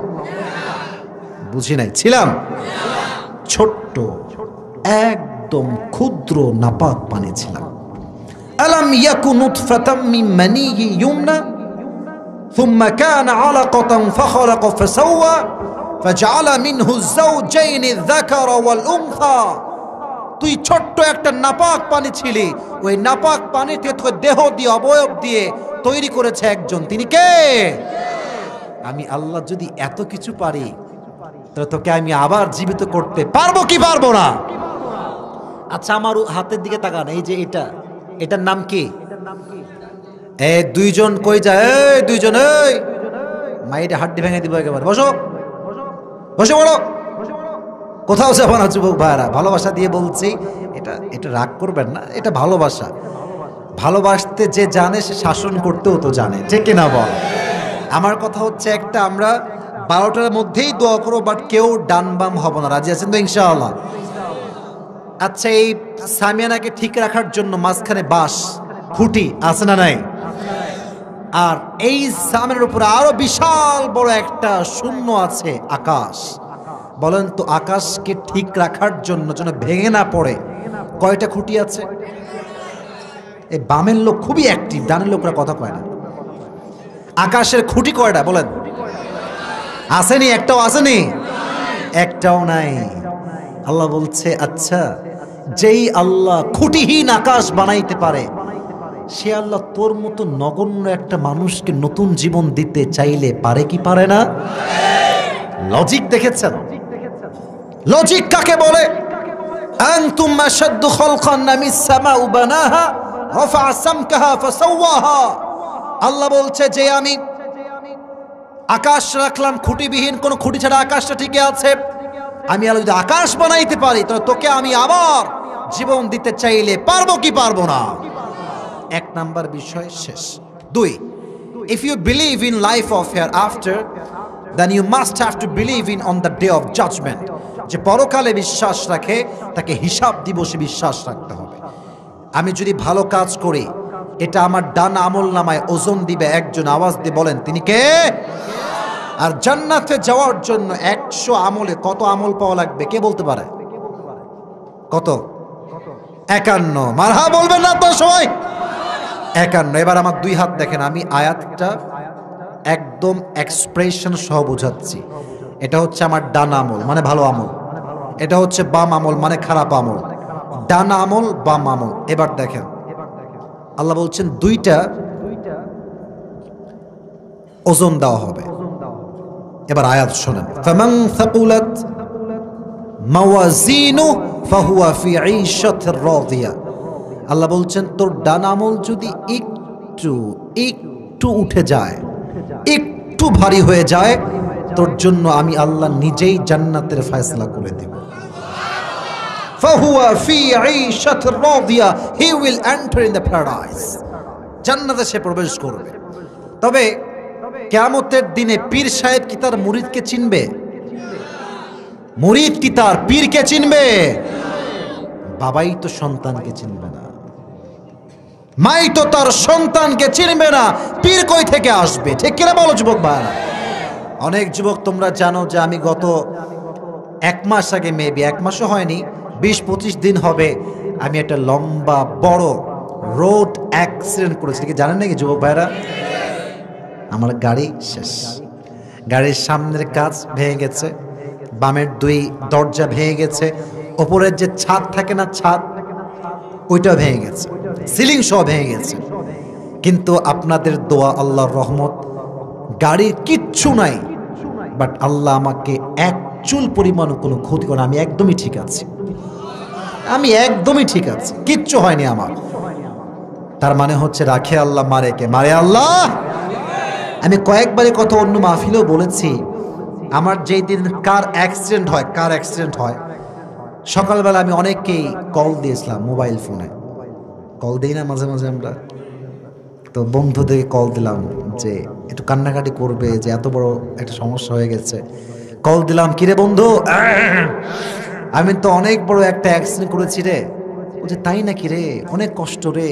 বুঝি নাই। ছিলাম? ছোট্ট একদম ক্ষুদ্র নাপাক পানি ছিলাম। আলাম ইয়াকু নুতফাতাম মিন মানিয়্যি ইউমনা ثم كان علقة فخلق فسوى فجعل منه الزوجين الذكر والأنثى। তুই ছোট্ট একটা নাপাক পানি ছিলি, ওই নাপাক পানি থেকে তোকে দেহ দিয়ে, অবয়ব দিয়ে তৈরি করেছে একজন। তিনি কে? আমি আল্লাহ যদি এত কিছু পারি, তো তোকে আমি আবার জীবিত করতে পারবো কি পারবো না? আচ্ছা, আমার হাতের দিকে তাকান, এই যে এটা, এটার নাম কি? এই দুইজন কই যায়? এই দুইজন, এই মাইটা হাড্ডি ভেঙে দিব একেবারে। বসো, বসে পড়ো। কোথাও যাবো না যুবক ভাইরা, ভালোবাসা দিয়ে বলছি। এটা এটা রাগ করবেন না, এটা ভালোবাসা। ভালোবাসতে যে জানে সে শাসন করতেও তো জানে, ঠিক কিনা বল? আমার কথা হচ্ছে একটা, আমরা 12টার মধ্যেই দোয়া করবো, বাট কেউ ডান বাম হব না। রাজি আছেন তো ইনশাআল্লাহ? আচ্ছা, এই সামিয়ানাকে ঠিক রাখার জন্য মাঝখানে বাঁশ খুঁটি আছে না নাই? আর এই সামিয়ানার উপরে আরো বিশাল বড় একটা শূন্য আছে, আকাশ। বলেন তো, আকাশকে ঠিক রাখার জন্য যেন ভেঙে না পড়ে কয়টা খুঁটি আছে? এই বামের লোক খুবই অ্যাক্টিভ, ডানের লোকরা কথা কয় না। আকাশের খুঁটি কয়টা বলেন? আসেনি? একটাও আসেনি? একটাও নাই। আল্লাহ বলছে, আচ্ছা যেই আল্লাহ খুঁটিহীন আকাশ বানাইতে পারে, সে আল্লাহ তোর মতো নগণ্য একটা মানুষকে নতুন জীবন দিতে চাইলে পারে কি পারে না? লজিক দেখেছেন? লজিক কাকে বলে? আনতুম আশাদ্দু খালকান মিস সামাউ বানাহা রাফা সামকাহা ফাসাওয়াহা। আল্লাহ বলছে যে আমি আকাশ রাখলাম খুঁটিবিহীন, কোন খুঁটি ছাড়া আকাশটা টিকে আছে। আমি আল্লাহ যদি আকাশ বানাইতে পারি, তো তোকে আমি আবার জীবন দিতে চাইলে পারবো কি পারবো না? 1 নাম্বার বিষয় শেষ। 2, if you believe in life of hereafter, then you must have to believe in on the day of judgment. যে পরকালে বিশ্বাস রাখে তাকে হিসাব দিবসে বিশ্বাস রাখতে হবে। আমি যদি ভালো কাজ করি, এটা আমার ডান আমল নামায় ওজন দিবে একজন। আওয়াজ দিয়ে বলেন তিনি কে? আর জান্নাতে যাওয়ার জন্য 100 আমলে কত আমল পাওয়া লাগবে কে বলতে পারে? কত? 51। মারহা বলবেন না তো সবাই? 51। এবার আমার 2 হাত দেখেন, আমি আয়াতটা একদম এক্সপ্রেশন সহ বোঝাচ্ছি। এটা হচ্ছে আমার ডান আমল মানে ভালো আমল, এটা হচ্ছে বাম আমল মানে খারাপ আমল। ডান আমল, বাম আমল। এবার দেখেন আল্লাহ বলছেন 2টা ওজন দেওয়া হবে। এবার আয়াত শোনেন, ফামান থাকুলাত মাওয়াজিনু ফাহুয়া ফি ঈশাতির রাদিয়া। আল্লাহ বলছেন তোর ডান আমল যদি একটু উঠে যায়, একটু ভারী হয়ে যায়, তোর জন্য আমি আল্লাহ নিজেই জান্নাতের ফয়সালা করে দেব। ফাহুয়া ফি ঈশাতির রাদিয়া, he will enter in the paradise. জান্নাতে সে প্রবেশ করবে। তবে কিয়ামতের দিনে পীর সাহেব কি তার মুরিদকে চিনবে? মুরিদ কি তার পীরকে চিনবে? বাবাই তো সন্তানকে চিনবে না, মাই তো তার সন্তানকে চিনবে না, পীর কই থেকে আসবে? ঠিক কিনা বলো যুবক ভাইরা? অনেক যুবক তোমরা জানো যে আমি গত 1 মাস আগে, মেবি 1 মাসও হয়নি, 20-25 দিন হবে, আমি একটা লম্বা বড় রোড অ্যাক্সিডেন্ট করেছি। কি জানেন নাকি যুবক ভাইরা? আমার গাড়ি শেষ, গাড়ির সামনের কাঁচ ভেঙে গেছে, বামের 2 দরজা ভেঙে গেছে, ওপরের যে ছাদ থাকে না, ছাদ, ওইটা ভেঙে গেছে, সিলিং সহ ভেঙে গেছে। কিন্তু আপনাদের দোয়া, আল্লাহর রহমত, গাড়ির কিচ্ছু নাই। বাট আল্লাহ আমাকে 1 চুল পরিমাণ কোনো ক্ষতি করে, আমি একদমই ঠিক আছি, আমি একদমই ঠিক আছি, কিচ্ছু হয়নি আমার। তার মানে হচ্ছে রাখে আল্লাহ, মারে কে? মারে আল্লাহ। আমি কয়েকবারই কথা অন্য মাহফিলেও বলেছি, আমার যেই দিন কার অ্যাক্সিডেন্ট হয়, সকালবেলা আমি অনেককেই কল দিয়েছিলাম, মোবাইল ফোনে কল দিই না মাঝে মাঝে আমরা, তো বন্ধুদেরকে কল দিলাম যে একটু কান্নাকাটি করবে যে এত বড় একটা সমস্যা হয়ে গেছে। কল দিলাম, কিরে বন্ধু, আমি তো অনেক বড় একটা অ্যাক্সিডেন্ট করেছি রে। বলছে তাই নাকি রে, অনেক কষ্ট রে,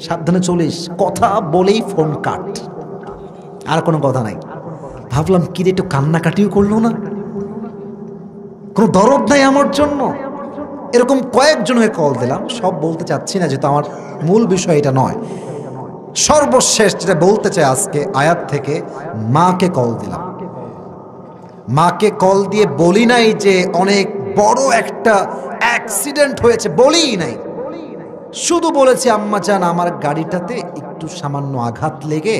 সাবধানে চলিস। কথা বলেই ফোন কাট, আর কোনো কথা নাই। ভাবলাম কিরে, একটু কান্নাকাটিও করলো না, কোনো দরদ নাই আমার জন্য। এরকম কয়েকজনকে কল দিলাম, সব বলতে চাচ্ছি না, যেহেতু আমার মূল বিষয় এটা নয়। সর্বশেষ যেটা বলতে চাই আজকে আয়াত থেকে, মাকে কল দিলাম। মাকে কল দিয়ে বলি নাই যে অনেক বড় একটা অ্যাক্সিডেন্ট হয়েছে, বলি নাই, শুধু বলেছি আম্মা জান আমার গাড়িটাতে একটু সামান্য আঘাত লেগে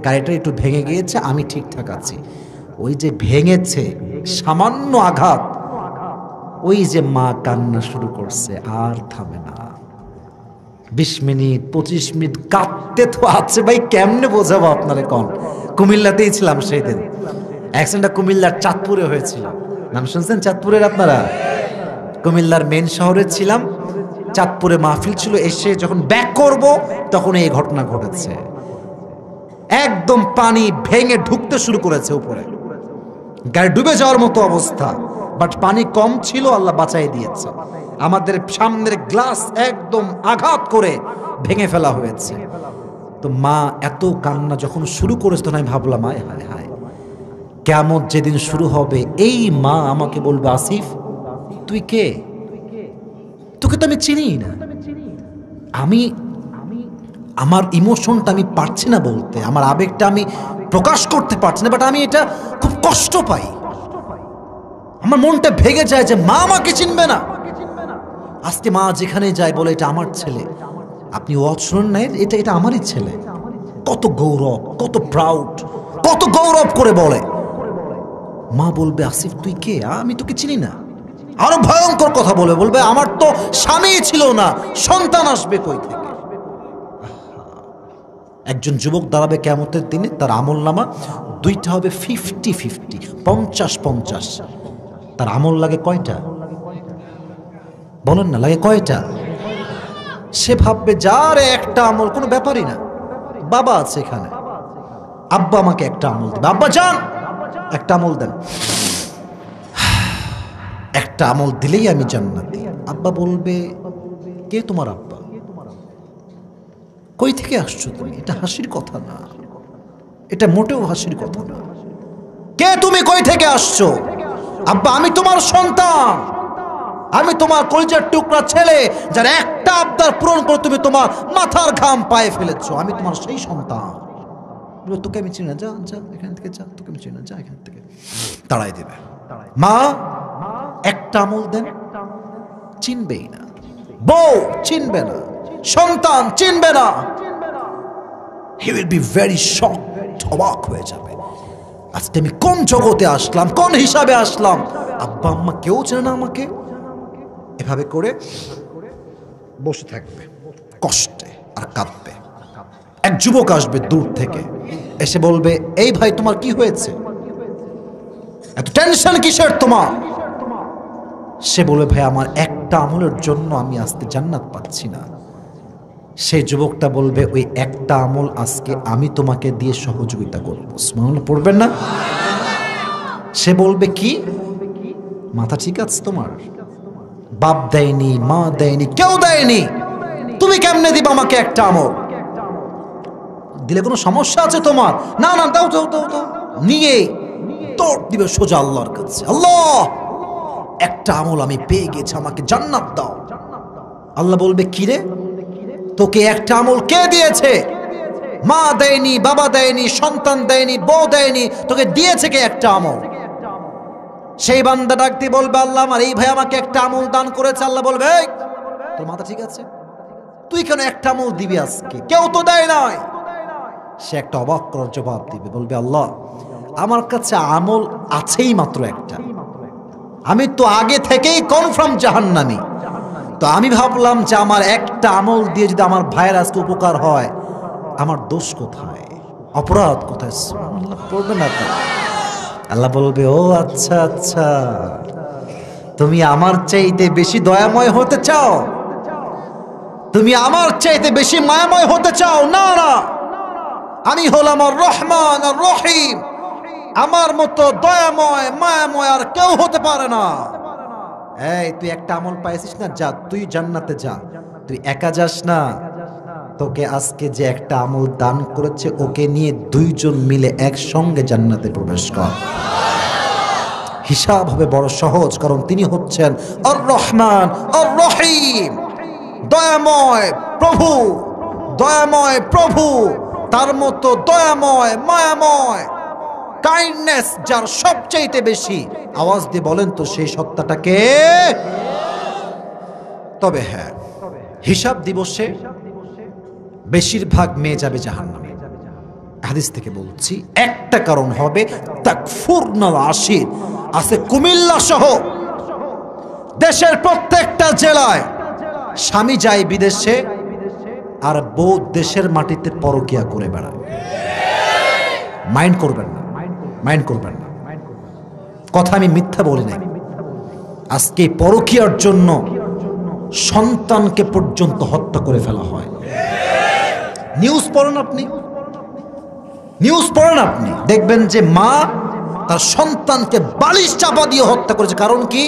গাড়িটা একটু ভেঙে গিয়েছে, আমি ঠিকঠাক আছি। ওই যে ভেঙেছে, সামান্য আঘাত, ওই যে মা কান্না শুরু করছে, আর থামে না। 20 মিনিট 25 মিনিট কাঁদতে তো আছে ভাই, কেমনে বোঝাবো আপনারে কোন? কুমিল্লাতেই ছিলাম সেই দিন, অ্যাক্সিডেন্টটা কুমিল্লার চাঁদপুরে হয়েছিল। নাম শুনছেন চাঁদপুরের আপনারা? কুমিল্লার মেন শহরে ছিলাম, চাঁদপুরে মাহফিল ছিল, এসে যখন ব্যাক করব তখন এই ঘটনা ঘটেছে। একদম পানি ভেঙে ঢুকতে শুরু করেছে উপরে, গাড়ি ডুবে যাওয়ার মতো অবস্থা, বাট পানি কম ছিল, আল্লাহ বাঁচাই দিয়েছে। আমাদের সামনের গ্লাস একদম আঘাত করে ভেঙে ফেলা হয়েছে। তো মা এত কান্না যখন শুরু করেছে, তখন আমি ভাবলাম হায় হায় হায়, কিয়ামত যেদিন শুরু হবে, এই মা আমাকে বলবে আসিফ তুই কে? তোকে তো আমি চিনি না। আমি আমার ইমোশনটা আমি পারছি না বলতে, আমার আবেগটা আমি প্রকাশ করতে পারছি না, বাট আমি এটা খুব কষ্ট পাই, আমার মনটা ভেঙে যায় যে মা আমাকে চিনবে না। আজকে মা যেখানে যায় বলে এটা আমার ছেলে। আপনি ওয়াজ শুনুন না, এটা আমারই ছেলে। কত গৌরব, কত প্রাউড, কত গৌরব করে বলে। মা বলবে আসিফ তুই কে? আমি তোকে চিনি না। আরো ভয়ঙ্কর কথা বলবে আমার তো স্বামী ছিল না, সন্তান আসবে কই থেকে? একজন যুবক দাঁড়াবে কিয়ামতের দিনে, তার আমলনামা 2টা হবে 50-50, 50-50। তার আমল লাগে কয়টা বলেন না? লাগে কয়টা? সে ভাববে যার একটা আমল কোনো ব্যাপারই না, বাবা আছে এখানে, আব্বা আমাকে একটা আমল দেবে, আব্বা যান একটা আমল দেন, একটা আমল দিলেই আমি জান্নাতি। আব্বা বলবে কে তোমার আব্বা? কই থেকে আসছো তুমি? এটা হাসির কথা না, এটা মোটেও হাসির কথা না। কে তুমি? কই থেকে আসছো? আব্বা আমি তোমার সন্তান, আমি তোমার কলিজার টুকরা ছেলে, যার একটা আবদার পূরণ করে তুমি তোমার মাথার ঘাম পায়ে ফেলেছো, আমি তোমার সেই সন্তান। তোকে আমি চিনি না, যা যা এখান থেকে যা, তোকে আমি চিনি না, যা এখান থেকে, তাড়াই দেবে। মা একটা আমল দেন, চিনবেই না, বউ চিনবে না, সন্তান চিনবে না। He will be very shocked, অবাক হয়ে যাবে, আজকে আমি কোন জগতে আসলাম, কোন হিসাবে আসলাম, আব্বা আম্মা কেউ চেনে না আমাকে। এভাবে করে বসে থাকবে কষ্টে আর কাঁদবে। এক যুবক আসবে দূর থেকে, এসে বলবে এই ভাই তোমার কি হয়েছে, এত টেনশন কিসের তোমার? সে বলবে ভাই আমার একটা আমলের জন্য আমি আজকে জান্নাত পাচ্ছি না। সেই যুবকটা বলবে ওই একটা আমল আজকে আমি তোমাকে দিয়ে সহযোগিতা করবো। সুবহানাল্লাহ পড়বেন না? সে বলবে কি, মাথা ঠিক আছে তোমার? বাপ দেয়নি, মা দেয়নি, কেউ দেয়নি, তুমি কেমনে দিবা আমাকে একটা আমল? দিলে কোনো সমস্যা আছে তোমার? না না, দাও দাও দাও দাও। নিয়ে দৌড় দিবে সোজা আল্লাহর কাছে। আল্লাহ, একটা আমল আমি পেয়ে গেছি, আমাকে জান্নাত দাও। আল্লাহ বলবে কি রে, তোকে একটা আমল কে দিয়েছে? মা দেয়নি, বাবা দেয়নি, সন্তান দেয়নি, বউ দেয়নি, তোকে দিয়েছে কে একটা আমল? সেই বান্দা ডাক দিয়ে বলবে আল্লাহ, আমার এই ভাই আমাকে একটা আমল দান করেছে। আল্লাহ বলবে এই, তোর মাথা ঠিক আছে? তুই কেন একটা আমল দিবি আজকে? কেউ তো দেয় নাই। সে একটা অবাক করার জবাব দিবে, বলবে আল্লাহ, আমার কাছে আমল আছেই মাত্র একটা, আমি তো আগে থেকেই কনফার্ম জাহান্নামী। তো আমি ভাবলাম যে আমার একটা আমল দিয়ে যদি আমার ভাইয়ের আজকে উপকার হয়, আমার দোষ কোথায়, অপরাধ কোথায়? পড়বে না তো? আল্লাহ বলবে ও আচ্ছা আচ্ছা, তুমি আমার চাইতে বেশি দয়াময় হতে চাও, তুমি আমার চাইতে বেশি মায়াময় হতে চাও? না না, আমি হলাম আর রহমান আর রহিম, আমার মতো দয়াময় মায়াময় আর কেউ হতে পারে না। এই তুই একটা আমল পাইছিস না, যা তুই জান্নাতে যা, তুই একা যাস না। তোকে আজকে যে একটা আমল দান করেছে, ওকে নিয়ে দুইজন মিলে একসঙ্গে জান্নাতে প্রবেশ কর। হিসাব হবে বড় সহজ, কারণ তিনি হচ্ছেন আর রহমান আর রহিম, দয়াময় প্রভু, দয়াময় প্রভু। তার মতো দয়াময় মায়াময় কাইন্ডনেস যার সবচাইতে বেশি, আওয়াজ দিয়ে বলেন তো সেই সত্তাটাকে। তবে হ্যাঁ, হিসাব দিবসে বেশিরভাগ মেয়ে যাবে জাহান্নামে। হাদিস থেকে বলছি, একটা কারণ হবে তাকফুরনাল আশির। আছে কুমিল্লা সহ দেশের প্রত্যেকটা জেলায় স্বামী যায় বিদেশে আর বউ দেশের মাটিতে পরকিয়া করে বেড়ায়। মাইন্ড করবেন না, মাইন্ড করবেন না, কথা আমি মিথ্যা বলি নাই। আজকে পরকিয়ার জন্য সন্তানকে পর্যন্ত হত্যা করে ফেলা হয়। নিউজ পড়েন আপনি, নিউজ পড়েন আপনি, দেখবেন যে মা তার সন্তানকে বালিশ চাপা দিয়ে হত্যা করেছে। কারণ কি?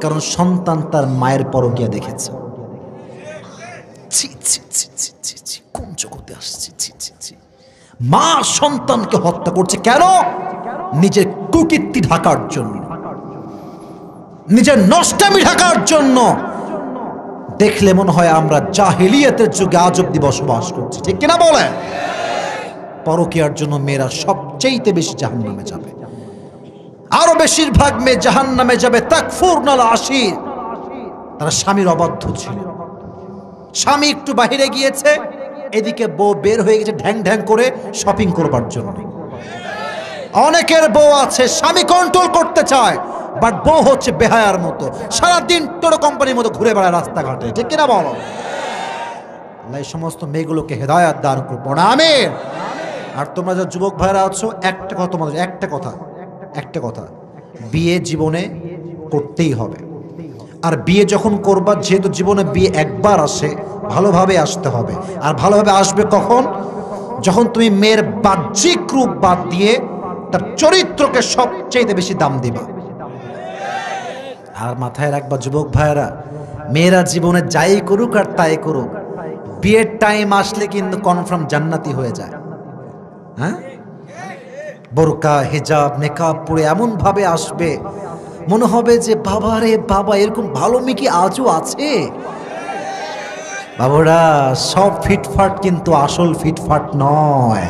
কারণ সন্তান তার মায়ের পরকিয়া দেখেছে। কোন জগতে আসছে? মা সন্তানকে হত্যা করছে কেন? নিজের কুকীর্তি ঢাকার জন্য, নিজের নষ্টামি ঢাকার জন্য। দেখলে মনে হয় আমরা জাহেলিয়াতের যুগে আজ অব্দি বসবাস করছি, ঠিক কিনা বলেন? পরকীয়ার জন্য মেয়েরা সবচেয়ে বেশি জাহান্নামে যাবে, আরো বেশিরভাগ মেয়ে জাহান্নামে যাবে তাকফুরনাল আশির। তারা স্বামীর অবাধ্য ছিল, স্বামী একটু বাহিরে গিয়েছে, এদিকে বউ বের হয়ে গেছে ঢ্যাং ঢ্যাং করে শপিং করবার জন্য। অনেকের বউ আছে স্বামী কন্ট্রোল করতে চায়, বাট বউ হচ্ছে বেহায়ার মতো, সারাদিন টোটো কোম্পানির মতো ঘুরে বেড়ায় রাস্তাঘাটে, ঠিক কিনা বলো? আল্লাহ এই সমস্ত মেয়েগুলোকে হেদায়াত দান করবো না, আমিন। আর তোমরা যা যুবক ভাইরা আছো, একটা কথা তোমাদের, একটা কথা, বিয়ে জীবনে করতেই হবে। আর বিয়ে যখন করবা, যেহেতু জীবনে বিয়ে একবার আসে, ভালোভাবে আসতে হবে। আর ভালোভাবে আসবে কখন? যখন তুমি মেয়ের বাহ্যিক রূপ বাদ দিয়ে তার চরিত্রকে সবচেয়ে বেশি দাম দিবা। আর মাথায় রাখবা যুবক ভাইয়েরা, মেয়েরা জীবনে যাই করুক আর তাই করুক, বিয়ের টাইম আসলে কিন্তু কনফার্ম জান্নাতি হয়ে যায়। হ্যাঁ, বোরকা হিজাব নেকাব পরে এমন ভাবে আসবে, মনে হবে যে বাবা রে বাবা, এরকম ভালো মেয়ে কি আজও আছে? বাবুরা, সব ফিটফাট কিন্তু আসল ফিটফাট নয়।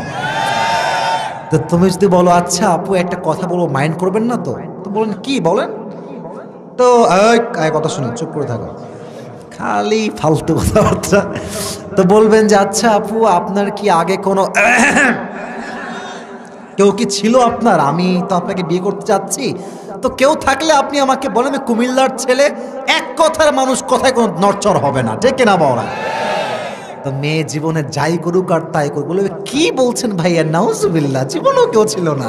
তো তুমি যদি বলো আচ্ছা আপু একটা কথা বলবো, মাইন্ড করবেন না তো? তো বলেন কি বলেন? তো কথা শুনে চুপ করে থাকো, খালি ফালতু কথাবার্তা। তো বলবেন যে আচ্ছা আপু, আপনার কি আগে কোনো কেউ কি ছিল আপনার? আমি তো আপনাকে বিয়ে করতে চাচ্ছি, তো কেউ থাকলে আপনি আমাকে বলেন। আমি কুমিল্লার ছেলে, এক কথার মানুষ, কথায় কোনো নড়চড় হবে না, ঠিক কিনা বলা? তো মেয়ে জীবনে যাই করুক আর তাই করুক, বলবে কি বলছেন ভাইয়া, নাউজুবিল্লাহ, জীবনেও কেউ ছিল না।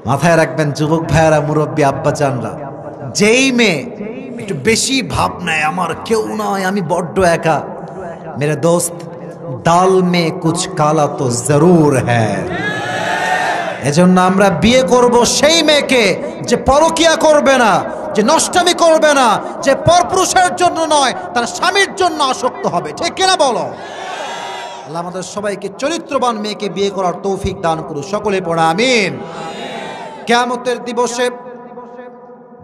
মাথায় রাখবেন যুবক ভাইয়ারা, মুরব্বী আব্বা জানরা, যেই মেয়ে একটু বেশি ভাব নেয়, আমার কেউ নয়, আমি বড্ড একা, मेरे दोस्त दाल में कुछ काला तो जरूर है। এজন্য আমরা বিয়ে করব সেই মেয়েকে যে পরকিয়া করবে না, যে নষ্টামি করবে না, যে পরপুরুষের জন্য নয় তার স্বামীর জন্য আসক্ত হবে। ঠিক কিনা বলো? আল্লাহ আমাদের সবাইকে চরিত্রবান মেয়েকে বিয়ে করার তৌফিক দান করুন। সকলে পড়া আমিন। কিয়ামতের দিবসে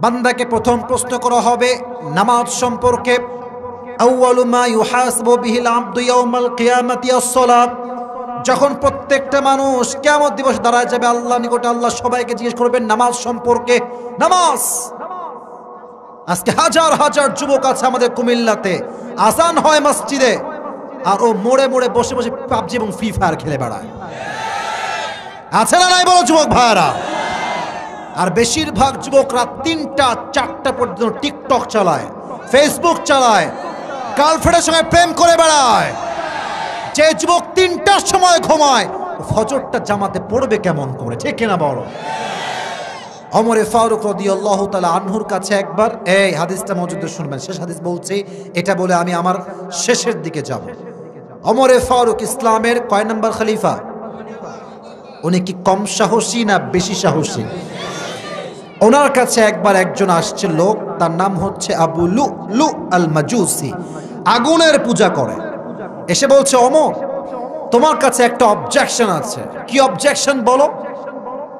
বান্দাকে প্রথম প্রশ্ন করা হবে নামাজ সম্পর্কে। আউয়ালু মা ইউহাসাবু বিহিল আবদু ইয়াউমাল কিয়ামাতি আস-সালাত। যখন প্রত্যেকটা মানুষ কিয়ামত দিবস দাঁড়ায় যাবে আল্লাহর নিকটে, আল্লাহ সবাইকে জিজ্ঞেস করবেন নামাজ সম্পর্কে। নামাজ। আজকে হাজার হাজার যুবক আছে আমাদের কুমিল্লাতে, আজান হয় মসজিদে আর ও মোড়ে মোড়ে বসে বসে পাবজি এবং ফ্রি ফায়ার খেলে বেড়ায়। আছে না নাই বলো যুবক ভাইরা? আর বেশিরভাগ যুবক রাত 3টা 4টা পর্যন্ত টিকটক চালায়, ফেসবুক চালায়, গার্লফ্রেন্ডের সঙ্গে প্রেম করে বেড়ায়। যে যুবক 3টার সময় ঘুমায় ফজরটা জামাতে পড়বে কেমন করে? ঠিক কিনা বলো? ওমরে ফারুক রাদিয়াল্লাহু তাআলা আনহুর কাছে একবার, এই হাদিসটা মজুদ শুনবেন, শেষ হাদিস বলছি, এটা বলে আমি আমার শেষের দিকে যাব। ওমরে ফারুক ইসলামের কয় নাম্বার খলিফা? উনি কি কম সাহসী না বেশি সাহসী? ওনার কাছে একবার একজন আসছে লোক, তার নাম হচ্ছে আবু লুলু আল মাজুসি, আগুনের পূজা করে। এসে বলছে ওমর, তোমার কাছে একটা অবজেকশন আছে। কি অবজেকশন বলো?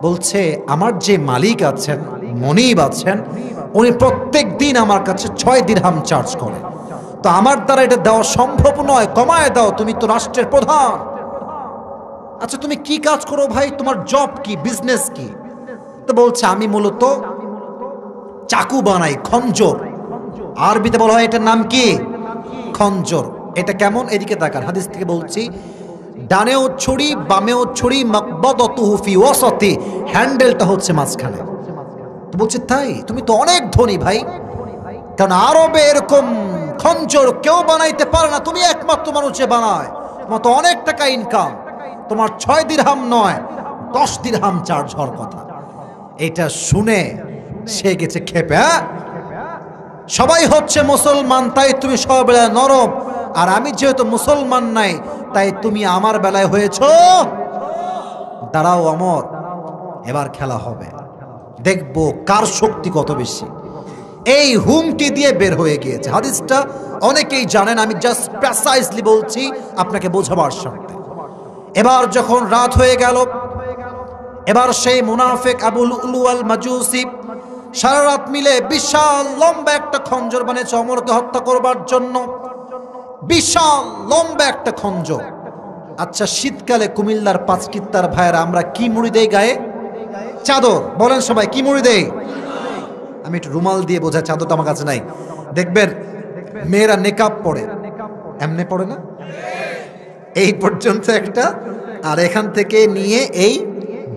বলছে আমার যে মালিক আছেন, মনিব আছেন, উনি প্রত্যেক দিন আমার কাছে 6 দিরহাম চার্জ করে। তো আমার দ্বারা এটা দেওয়া সম্ভব নয়, কমায় দাও, তুমি তো রাষ্ট্রের প্রধান। আচ্ছা তুমি কি কাজ করো ভাই, তোমার জব কি, বিজনেস কি? তো বলছে আমি মূলত চাকু বানাই, খঞ্জর। আরবিতে বলা হয় এটার নাম কি? খঞ্জর। এটা কেমন? এদিকে তাকান, হাদিস থেকে বলছি, ডানেও ছুরি বামেও ছুরি, মাকবাদাতুহু ফি ওয়াসাতি, হ্যান্ডেলটা হচ্ছে মাঝখানে। তো বলছে তাই? তুমি তো অনেক ধনী ভাই, কারণ আরবে এরকম খঞ্জর কেউ বানাইতে পারে না, তুমি একমাত্র মানুষ যে বানায়, তোমার তো অনেক টাকা ইনকাম, তোমার 6 দিরহাম নয় 10 দিরহাম চার্জ হওয়ার কথা। এটা শুনে সে গেছে খেপে। সবাই হচ্ছে মুসলমান তাই তুমি সব বেলায় নরম, আর আমি যেহেতু মুসলমান নাই তাই তুমি আমার বেলায় হয়েছ। দাঁড়াও অমর, এবার খেলা হবে, দেখবো কার শক্তি কত বেশি। এই হুমকি দিয়ে বের হয়ে গিয়েছে। হাদিসটা অনেকেই জানেন, আমি জাস্ট প্রেসাইজলি বলছি আপনাকে বোঝাবার স্বার্থে। এবার যখন রাত হয়ে গেল, এবার সেই মুনাফিক আবু লুলু আল মাজুসি সারা রাত মিলে বিশাল লম্বা একটা খঞ্জর বানিয়েছে ওমরকে হত্যা করবার জন্য। বিশাল লম্বা একটা খঞ্জর। আচ্ছা শীতকালে কুমিল্লার 5 কিত্তার ভাইয়েরা আমরা কি মুড়ি দেই গায়ে? চাদর। বলেন সবাই কি মুড়ি দেই? আমি একটু রুমাল দিয়ে বোঝা, চাদরটা আমার কাছে নাই। দেখবেন মেয়েরা নেকাব পরে, এমনি পড়ে না, এই পর্যন্ত একটা, আর এখান থেকে নিয়ে এই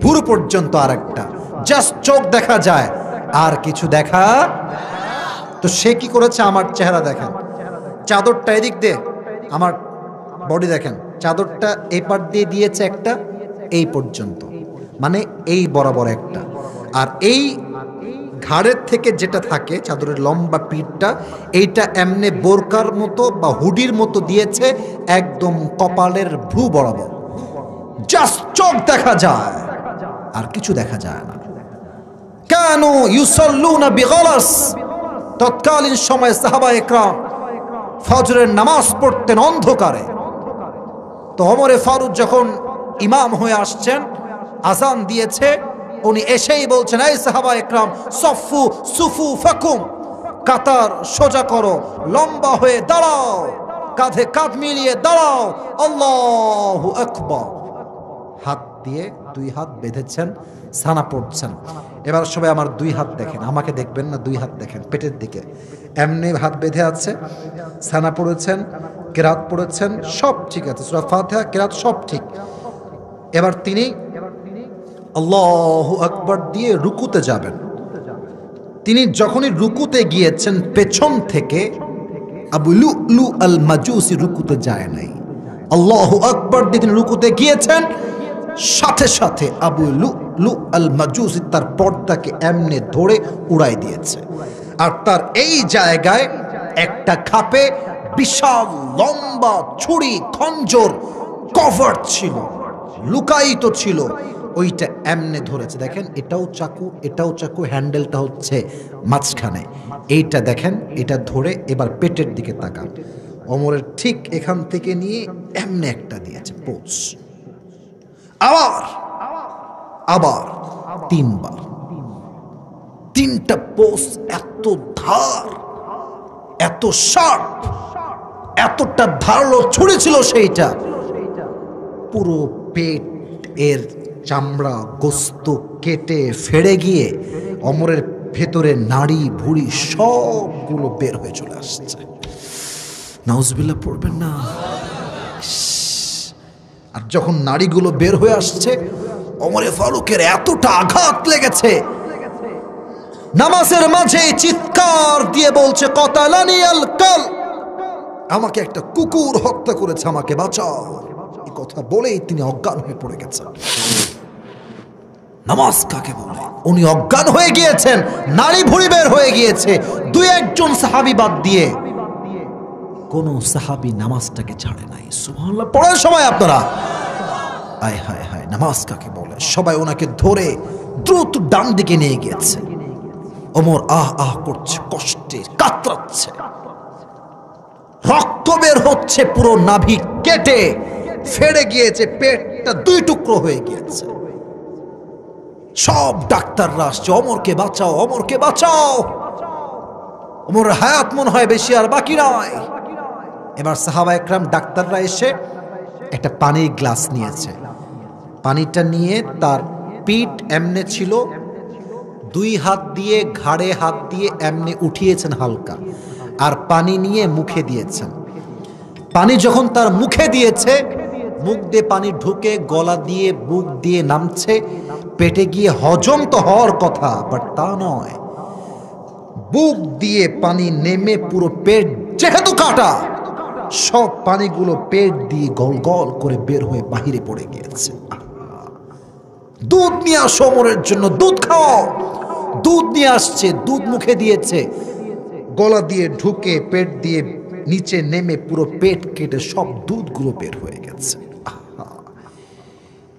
ভুরু পর্যন্ত আর একটা, জাস্ট চোখ দেখা যায় আর কিছু দেখা। তো সে কি করেছে? আমার চেহারা দেখেন, চাদরটা এদিক দিয়ে, আমার বডি দেখেন, চাদরটা এই পার দিয়ে দিয়েছে একটা এই পর্যন্ত, মানে এই বরাবর একটা, আর এই ঘাড়ের থেকে যেটা থাকে চাদরের লম্বা পিঠটা, এইটা এমনি বোরকার মতো বা হুডির মতো দিয়েছে একদম কপালের ভ্রু বরাবর। জাস্ট চোখ দেখা যায় আর কিছু দেখা যায় না। কেন? ইউসাল্লুনা বিগলাস। তৎকালীন সময়ে সাহাবায়ে কেরাম ফজরের নামাজ পড়তেন অন্ধকারে। তো ওমরে ফারুক যখন ইমাম হয়ে আসছেন, আজান দিয়েছে, উনি এসেই বলছেন এই সাহাবায়ে কেরাম সফু সুফু ফাকুম, কাতার সোজা করো, লম্বা হয়ে দাঁড়াও, কাঁধে কাঁধ মিলিয়ে দাঁড়াও, আল্লাহু আকবার। হাত দিয়ে 2 হাত বেঁধেছেন, সানা পড়ছেন। এবার সবাই আমার 2 হাত দেখেন, আমাকে দেখবেন না, 2 হাত দেখেন পেটের দিকে, এমনি হাত বেঁধে আছে, সানা পড়েছেন, কেরাত পড়েছেন, সব ঠিক আছে, সূরা ফাতিহা কেরাত সব ঠিক। এবার তিনি আল্লাহু আকবার দিয়ে রুকুতে যাবেন। তিনি যখনই রুকুতে গিয়েছেন, পেছন থেকে আবু লুলু আল মাজুসি রুকুতে যায় নাই। আল্লাহু আকবার দিয়ে তিনি রুকুতে গিয়েছেন, সাথে সাথে আবু লুলু আল মাজুসি তার পর্দাকে এমনি ধরে উড়াই দিয়েছে। আর তার এই জায়গায় একটা খাপে বিশাল লম্বা ছুরি খঞ্জর কভার ছিল, লুকায়িত ছিল, ওইটা এমনে ধরেছে। দেখেন এটাও চাকু, এটাও চাকু, হ্যান্ডেলটা হচ্ছে মাঝখানে। এইটা দেখেন, এটা ধরে এবার পেটের দিকে তাকান। ওমরের ঠিক এখান থেকে নিয়ে এমনে একটা দিয়েছে পোজ, আবার আবার তিনবার, তিনটা পোজ এত ধার, এত শার্প, এতটা ধারালো ছুরি ছিল সেইটা, পুরো পেট এর চামড়া গোস্ত কেটে ফেড়ে গিয়ে ওমরের ভেতরে নাড়ি ভুঁড়ি সবগুলো বের হয়ে চলে আসছে। নাউজুবিল্লাহ পড়বেন না। আর যখন নাড়িগুলো বের হয়ে আসছে, ওমরে ফারুকের এতটা আঘাত লেগেছে, নামাজের মাঝে চিৎকার দিয়ে বলছে কতালানি আল কাল, আমাকে একটা কুকুর হত্যা করেছে, আমাকে বাঁচাও। এই কথা বলেই তিনি অজ্ঞান হয়ে পড়ে গেছেন। নামাজ কাকে বলে? উনি অজ্ঞান হয়ে গিয়েছেন, নাড়ি ভুঁড়ি বের হয়ে গিয়েছে। দুই একজন সাহাবী বাদ দিয়ে কোন সাহাবী নামাজটাকে ছাড়ে নাই। সুবহানাল্লাহ পড়ার সময় আপনারা আয় হায় হায়, নামাজ কাকে বলে? সবাই ওনাকে ধরে দ্রুত ডান দিকে নিয়ে গিয়েছে। ওমর আহ আহ করছে, কষ্টে কাতরাচ্ছে, রক্ত বের হচ্ছে, পুরো নাভি কেটে ফেড়ে গিয়েছে, পেটটা দুই টুকরো হয়ে গিয়েছে। সব ডাক্তাররা আসছে, ওমরকে বাঁচাও, ওমরকে বাঁচাও। ওমরের হায়াত মনে হয় বেশি আর বাকি নয়। এবার সাহাবা একরাম ডাক্তাররা এসে একটা পানির গ্লাস নিয়েছে, পানিটা নিয়ে তার পিঠ এমনে ছিল, দুই হাত দিয়ে ঘাড়ে হাত দিয়ে এমনে উঠিয়েছেন হালকা, আর পানি নিয়ে মুখে দিয়েছেন। পানি যখন তার মুখে দিয়েছে, মুখ দিয়ে পানি ঢুকে গলা দিয়ে বুক দিয়ে নামছে, পেটে গিয়ে হজম তো হওয়ার কথা, বাট তা নয়। বুক দিয়ে পানি নেমে পুরো পেট যেহেতু কাটা, সব পানিগুলো পেট দিয়ে গল গল করে বের হয়ে বাহিরে পড়ে গিয়েছে। দুধ নিয়ে আসো ওমরের জন্য, দুধ খাও। দুধ নিয়ে আসছে, দুধ মুখে দিয়েছে, গলা দিয়ে ঢুকে পেট দিয়ে নিচে নেমে পুরো পেট কেটে সব দুধগুলো বের হয়ে গেছে।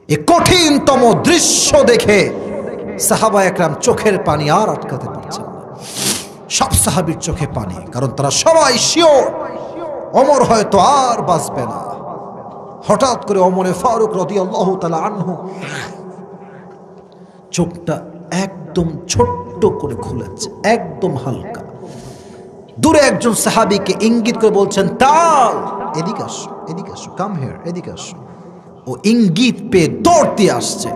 এই কঠিনতম দৃশ্য দেখে সাহাবা একরাম চোখের পানি আর আটকাতে পারছেন না। সব সাহাবীর চোখে পানি, কারণ তারা সবাই শিওর ওমর হয়তো আর বাঁচবে না। হঠাৎ করে ওমরে ফারুক রাদিয়াল্লাহু তাআলা আনহু চোখটা একদম ছোট্ট করে খুলেছে, একদম হালকা। দূরে একজন সাহাবীকে ইঙ্গিত করে বলছেন, তাল এদিকে আসো, এদিকে আসো, কাম হিয়ার, এদিকে আসো। ও ইঙ্গিত পেয়ে দৌড় দিয়ে আসছে।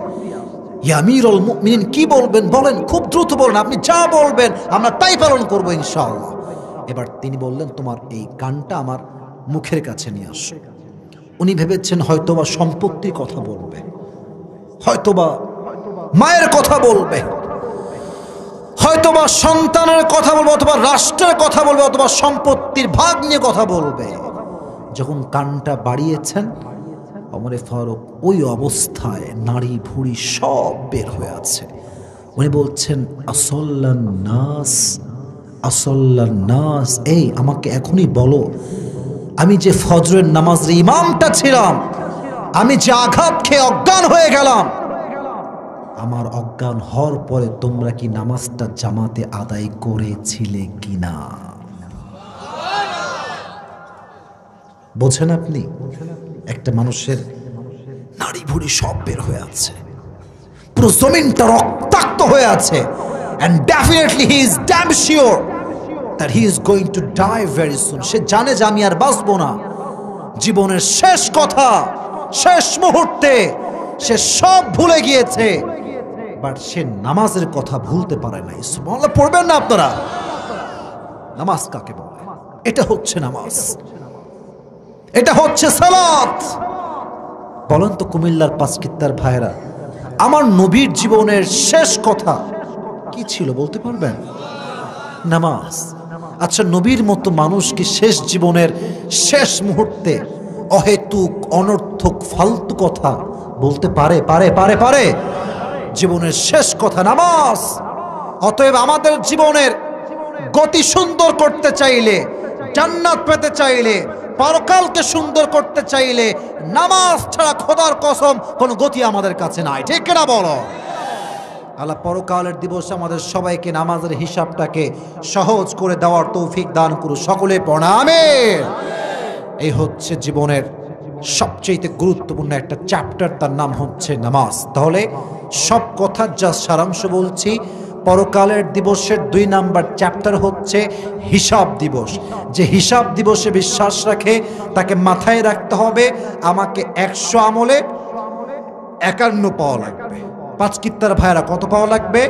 ইয়া আমিরুল মুমিনিন, কি বলবেন বলেন, খুব দ্রুত বলেন, আপনি যা বলবেন আমরা তাই পালন করব ইনশাআল্লাহ। এবার তিনি বললেন, তোমার এই কানটা আমার মুখের কাছে নিয়ে আসো। উনি ভেবেছেন হয়তোবা সম্পত্তির কথা বলবে, হয়তোবা মায়ের কথা বলবে, হয়তোবা সন্তানের কথা বলবে, অথবা রাষ্ট্রের কথা বলবে, অথবা সম্পত্তির ভাগ নিয়ে কথা বলবে। যখন কানটা বাড়িয়েছেন, ওমরে ফারুক ওই অবস্থায় নাড়ি ভুঁড়ি সব বের হয়ে আছে। উনি বলছেন, আসল্লান নাস, আসল্লান নাস, এই আমাকে এখনই বলো, আমি যে ফজরের নামাজের ইমামটা ছিলাম, আমি যে আঘাত খেয়ে অজ্ঞান হয়ে গেলাম, আমার অজ্ঞান হওয়ার পরে তোমরা কি নামাজটা জামাতে আদায় করেছিলে কিনা? বোঝেন আপনি? একটা মানুষের নাড়ি ভুঁড়ি সব বের হয়ে আছে, পুরো জমিনটা রক্তাক্ত হয়ে আছে, and definitely he is damn sure that he is going to die very soon. সে জানে যে আমি আর বাঁচবো না। জীবনের শেষ কথা, শেষ মুহূর্তে সে সব ভুলে গিয়েছে, বাট সে নামাজের কথা ভুলতে পারে নাই। সুবহানাল্লাহ পড়বেন না আপনারা? নামাজ কাকে বলে? এটা হচ্ছে নামাজ, এটা হচ্ছে সালাত। বলেন তো কুমিল্লার পাঁচকিত্তার ভাইরা, আমার নবীর জীবনের শেষ কথা কি ছিল বলতে পারবেন? নামাজ। আচ্ছা, নবীর মতো মানুষ কি শেষ জীবনের শেষ মুহূর্তে অহেতুক অনর্থক ফালতু কথা বলতে পারে? পারে পারে পারে জীবনের শেষ কথা নামাজ। অতএব আমাদের জীবনের গতি সুন্দর করতে চাইলে, জান্নাত পেতে চাইলে, পরকালকে সুন্দর করতে চাইলে নামাজ ছাড়া খোদার কসম কোনো গতি আমাদের কাছে নাই। ঠিক কিনা বলো? আল্লাহ পরকালের দিবসে আমাদের সবাইকে নামাজের হিসাবটাকে সহজ করে দেওয়ার তৌফিক দান করুন। সকলে পড়া আমিন। এই হচ্ছে জীবনের সবচেয়ে গুরুত্বপূর্ণ একটা চ্যাপ্টার, তার নাম হচ্ছে নামাজ। তাহলে সব কথা যা সারাংশ বলছি, পরকালের দিবসের 2 নাম্বার চ্যাপ্টার হচ্ছে হিসাব দিবস। যে হিসাব দিবসে বিশ্বাস রাখে তাকে মাথায় রাখতে হবে আমাকে 100 আমলে 51 পাওয়া লাগবে। 5 কিত্তার ভাইরা কত পাওয়া লাগবে?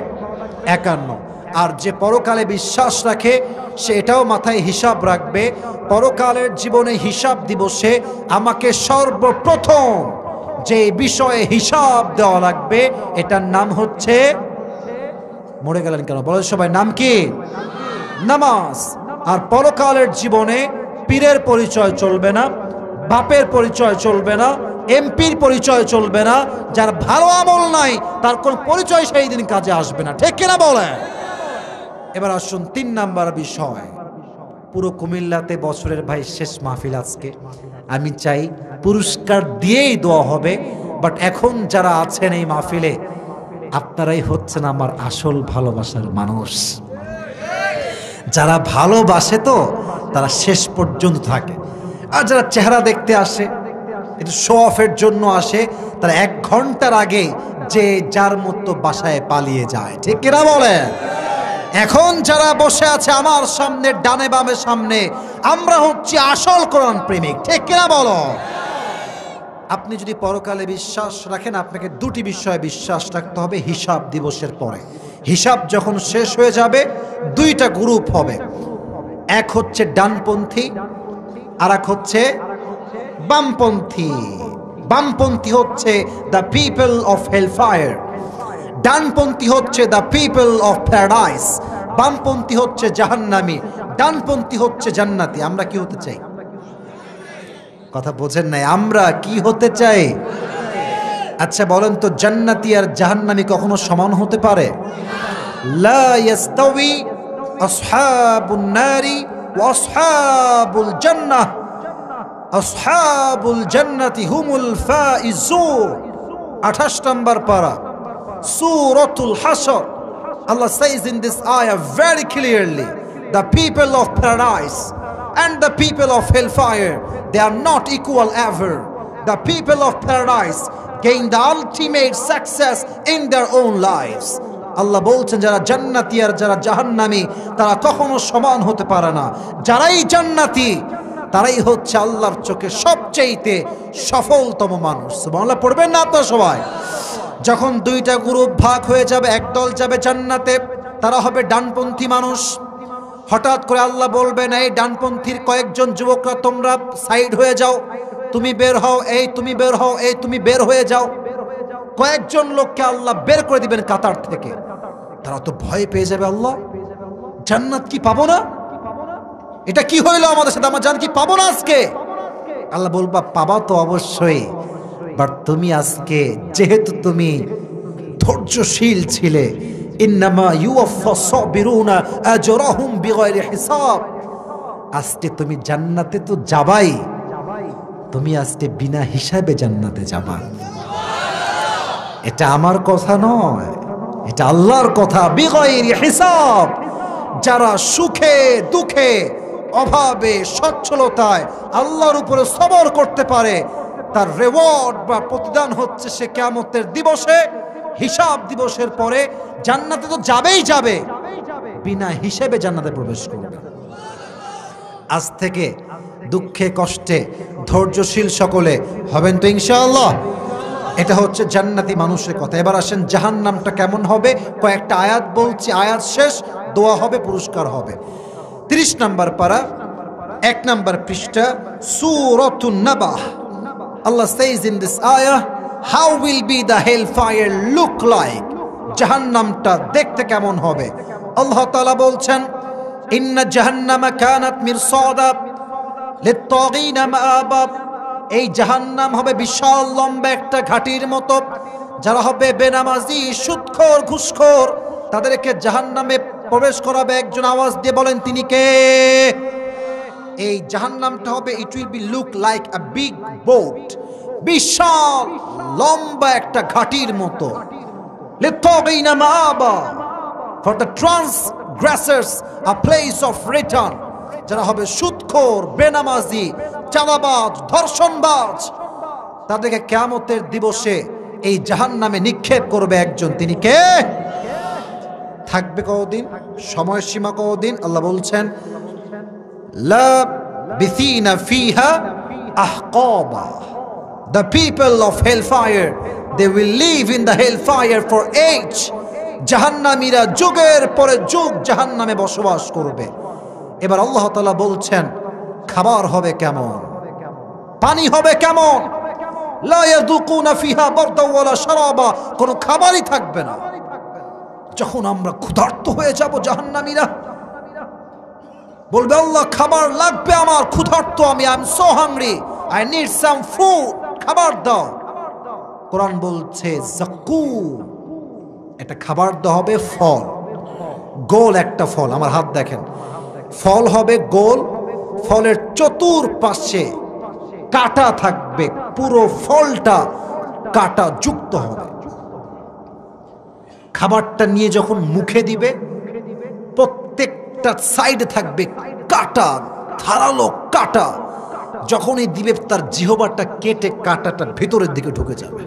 51। আর যে পরকালে বিশ্বাস রাখে সে এটাও মাথায় হিসাব রাখবে, পরকালের জীবনে হিসাব দিবসে আমাকে সর্বপ্রথম যে বিষয়ে হিসাব দেওয়া লাগবে এটার নাম হচ্ছে, মরে গেলেন কেন বলেন সবাই, নাম কি? নামাজ। আর পরকালের জীবনে পীরের পরিচয় চলবে না, বাপের পরিচয় চলবে না, এমপির পরিচয় চলবে না, যার ভালো আমল নাই তার কোন পরিচয় সেই দিন কাজে আসবে না। ঠিক কিনা বলে? এবার আসুন 3 নাম্বার বিষয়। পুরো কুমিল্লাতে বছরের ভাই শেষ মাহফিল আজকে, আমি চাই পুরস্কার দিয়েই দোয়া হবে, বাট এখন যারা আছেন এই মাহফিলে আপনারাই হচ্ছেন আমার আসল ভালোবাসার মানুষ। যারা ভালোবাসে তো তারা শেষ পর্যন্ত থাকে, আর যারা চেহারা দেখতে আসে, একটু শো অফের জন্য আসে, তারা 1 ঘন্টার আগে যে যার মতো বাসায় পালিয়ে যায়। ঠিক কিনা বলে? এখন যারা বসে আছে আমার সামনে, ডানে বামে সামনে, আমরা হচ্ছি আসল কোরআন প্রেমিক। ঠিক কিনা বলো? আপনি যদি পরকালে বিশ্বাস রাখেন আপনাকে 2টি বিষয়ে বিশ্বাস রাখতে হবে হিসাব দিবসের পরে। হিসাব যখন শেষ হয়ে যাবে 2টা গ্রুপ হবে, এক হচ্ছে ডানপন্থী আর এক হচ্ছে বামপন্থী। বামপন্থী হচ্ছে দ্য পিপল অফ হেলফায়ার, ডানপন্থী হচ্ছে দ্য পিপল অফ প্যারাডাইস। বামপন্থী হচ্ছে জাহান্নামী, ডানপন্থী হচ্ছে জান্নাতি। আমরা কি হতে চাই? কথা বোঝেন নাই? আমরা কি হতে চাই? আচ্ছা বলেন তো, জান্নাতি আর জাহান্নামী কখনো সমান হতে পারে? লা ইয়াস্তাওয়ি আসহাবুন নারি ওয়া আসহাবুল জান্নাহ, আসহাবুল জান্নাতি হুমুল ফাইজুন। 28 নম্বর পারা, সূরাতুল হাশর। Allah says in this ayah very clearly, the people of paradise and the people of hellfire, they are not equal ever. The people of paradise gain the ultimate success in their own lives. আল্লাহ বলছেন যারা জান্নাতি আর যারা জাহান্নামী তারা কখনো সমান হতে পারে না। যারাই জান্নাতি তারাই হচ্ছে আল্লাহর চোখে সবচেয়ে সফলতম মানুষ। সুবহানাল্লাহ পড়বেন না আপনারা সবাই? যখন 2টা গ্রুপ ভাগ হয়ে যাবে, একদল যাবে জান্নাতে, তারা হবে ডানপন্থী মানুষ। হঠাৎ করে আল্লাহ বলবেন এই ডানপন্থীর কয়েকজন যুবকরা তোমরা সাইড হয়ে যাও, তুমি বের হও, এই তুমি বের হও, এই তুমি বের হয়ে যাও। কয়েকজন লোককে আল্লাহ বের করে দিবেন কাতার থেকে। তারা তো ভয় পেয়ে যাবে, আল্লাহ জান্নাত কি পাবো না? এটা কি হইলো আমাদের সাথে? আমরা জান্নাত কি পাবো না আজকে? আল্লাহ বলবা পাবা তো অবশ্যই, বাট তুমি আজকে যেহেতু তুমি ধৈর্যশীল ছিলে, ইন্নামা ইউওয়াফাস সাবিরুনা আজরাহুম বিগাইরি হিসাব, আজকে তুমি জান্নাতে তো যাবাই, তুমি আজকে বিনা হিসাবে জান্নাতে যাবা। এটা আমার কথা নয়, এটা আল্লাহর কথা। বিগাইরি হিসাব। যারা সুখে দুঃখে অভাবে সচ্ছলতায় আল্লাহর উপরে সবর করতে পারে, তার রেওয়ার্ড বা প্রতিদান হচ্ছে সে কিয়ামতের দিবসে, হিসাব দিবসের পরে জান্নাতে তো যাবেই যাবে, বিনা হিসেবে জান্নাতে প্রবেশ করবে। আজ থেকে দুঃখে কষ্টে ধৈর্যশীল সকলে হবেন তো ইনশাআল্লাহ। এটা হচ্ছে জান্নাতি মানুষের কথা। এবার আসেন জাহান্নামটা কেমন হবে। কয়েকটা আয়াত বলছি, আয়াত শেষ, দোয়া হবে, পুরস্কার হবে। 30 নম্বর পারা, 1 নম্বর পৃষ্ঠা, সূরাতুন নাবাহ। Allah says in this ayah, how will be the hellfire look like? জাহান্নামটা দেখতে কেমন হবে? আল্লাহ তাআলা বলছেন, ইন্না জাহান্নামা কানাত মিরসাদা লিত-তাগিনা মাআবা। এই জাহান্নাম হবে বিশাল লম্বা একটা ঘাটির মতো। যারা হবে বেনামাজি, সুদখোর, ঘুষখোর, তাদেরকে জাহান্নামে প্রবেশ করাবে একজন। আওয়াজ দিয়ে বলেন তিনি কে? এই জাহান্নামটা হবে, it will be look like a big boat, বিশাল লম্বা একটা ঘাটির মতো। লিত্তাগিনা মাআবা, for the transgressors a place of return. যারা হবে সুদখোর, বেনামাজি, চাঁদাবাজ, ধর্ষণবাজ, তাদেরকে কিয়ামতের দিবসে এই জাহান্নামে নিক্ষেপ করবে একজন। তিনি কে? থাকবে কতদিন? সময়সীমা কতদিন? আল্লাহ বলছেন লাবিথিনা ফিহা আহকাবা। The people of hellfire, they will live in the hellfire for age. জাহান্নামীরা যুগের পরে যুগ জাহান্নামে বসবাস করবে। এবার আল্লাহ তাআলা বলছেন খাবার হবে কেমন, পানি হবে কেমন? লা ইয়াযুকুনা ফিহা বারদা ওয়ালা শারাবা, কোনো খাবারই থাকবে না। যখন আমরা ক্ষুধার্ত হয়ে যাব, জাহান্নামীরা বলবে আল্লাহ খাবার লাগবে আমার, ক্ষুধার্ত আমি, I am so hungry, I need some food, খাবার দাও। কোরআন বলছে যাকুম, এটা খাবার দেওয়া হবে ফল, গোল একটা ফল, আমার হাত দেখেন, ফল হবে গোল, ফলের চতুর্পাশে কাঁটা থাকবে, পুরো ফলটা কাঁটা যুক্ত হবে। খাবারটা নিয়ে যখন মুখে দিবে, প্রত্যেকটা সাইডে থাকবে কাঁটা, ধারালো কাঁটা। যখনই দিবে তার জিহ্বাটা কেটে কাঁটাটা ভেতরের দিকে ঢুকে যাবে।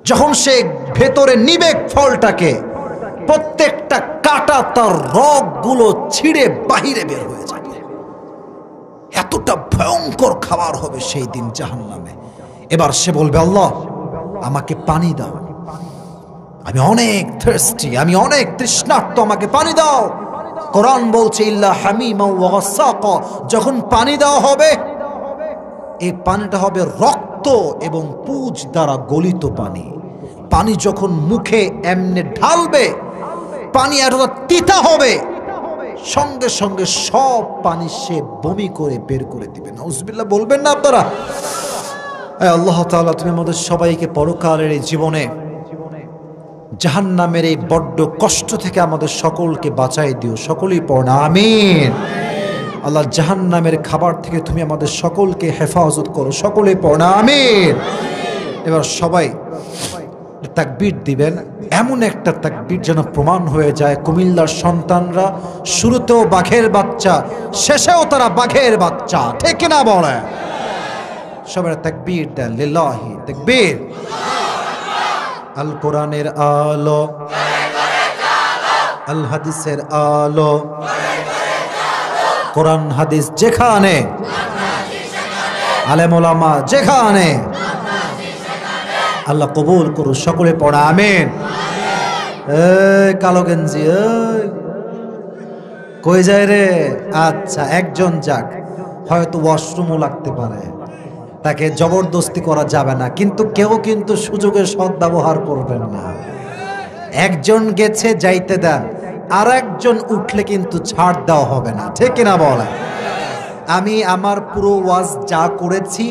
যখন সে ভেতরে নিবে ফলটাকে, প্রত্যেকটা কাঁটা তার রগগুলো ছিঁড়ে বাহিরে বের হয়ে যাবে। এতটা ভয়ঙ্কর খাবার হবে সেই দিন জাহান্নামে। এবার সে বলবে আল্লাহ আমাকে পানি দাও, আমি অনেক থার্স্টি, আমি অনেক তৃষ্ণার্ত, আমাকে পানি দাও। কোরআন বলছে ইল্লা হামিমা ওয়া গাসাকা, যখন পানি দেওয়া হবে এই পানিটা হবে রক্ত এবং পুজ দ্বারা গলিত পানি। পানি যখন মুখে এমনি ঢালবে, পানি এতটা তিতা হবে, সঙ্গে সঙ্গে সব পানি সে বমি করে বের করে দিবে। নাউজুবিল্লাহ বলবেন না আপনারা? আল্লাহ তাআলা তুমি আমাদের সবাইকে পরকালের এই জীবনে জাহান্নামের এই বড্ড কষ্ট থেকে আমাদের সকলকে বাঁচাই দিও। সকলেই পড়ো না আমিন। আল্লাহ জাহান্নামের খাবার থেকে তুমি আমাদের সকলকে হেফাজত করো। সকলেই পড়ো না আমিন। এবার সবাই তাকবীর দিবেন, এমন একটা তাকবীর যেন প্রমাণ হয়ে যায় কুমিল্লার সন্তানরা শুরুতেও বাঘের বাচ্চা, শেষেও তারা বাঘের বাচ্চা, ঠিক কিনা বলে? সবাই তাকবীর দেন, লিল্লাহি তাকবীর। আল কোরআনের আলো, আল হাদিসের আলো, কোরআন হাদিস যেখানে, আলেম ওলামা যেখানে, আল্লাহ কবুল করুন। সকলে পড়া আমিন। এই কালো গেঞ্জি কই যায় রে? আচ্ছা একজন যাক, হয়তো ওয়াশরুমও লাগতে পারে, তাকে জবরদস্তি করা যাবে না, কিন্তু কেউ কিন্তু সুযোগের সদ্ব্যবহার করবেন না। একজন গেছে যাইতে দেন, আর একজন উঠলে কিন্তু ছাড় দেওয়া হবে না, ঠিক কিনা বলে? আমি আমার পুরো ওয়াজ যা করেছি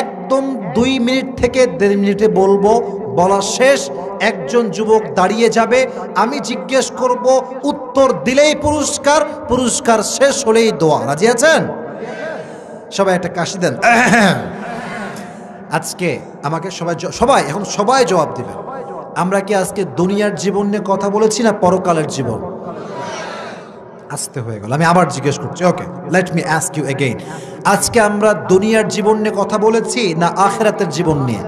একদম 2 মিনিট থেকে 1.5 মিনিটে বলবো, বলা শেষ একজন যুবক দাঁড়িয়ে যাবে, আমি জিজ্ঞেস করব, উত্তর দিলেই পুরস্কার, পুরস্কার শেষ হলেই দোয়া। রাজি আছেন? সবাই একটা কাশি দেন। আজকে আমাকে সবাই এখন সবাই জবাব দিবেন। আমরা কি আজকে দুনিয়ার জীবন নিয়ে কথা বলেছি না পরকালের জীবন? আসতে হয়ে গেল, আমি আবার জিজ্ঞেস করছি। Okay, let me ask you again. আজকে আমরা দুনিয়ার জীবন নিয়ে কথা বলেছি না আখিরাতের জীবন নিয়ে?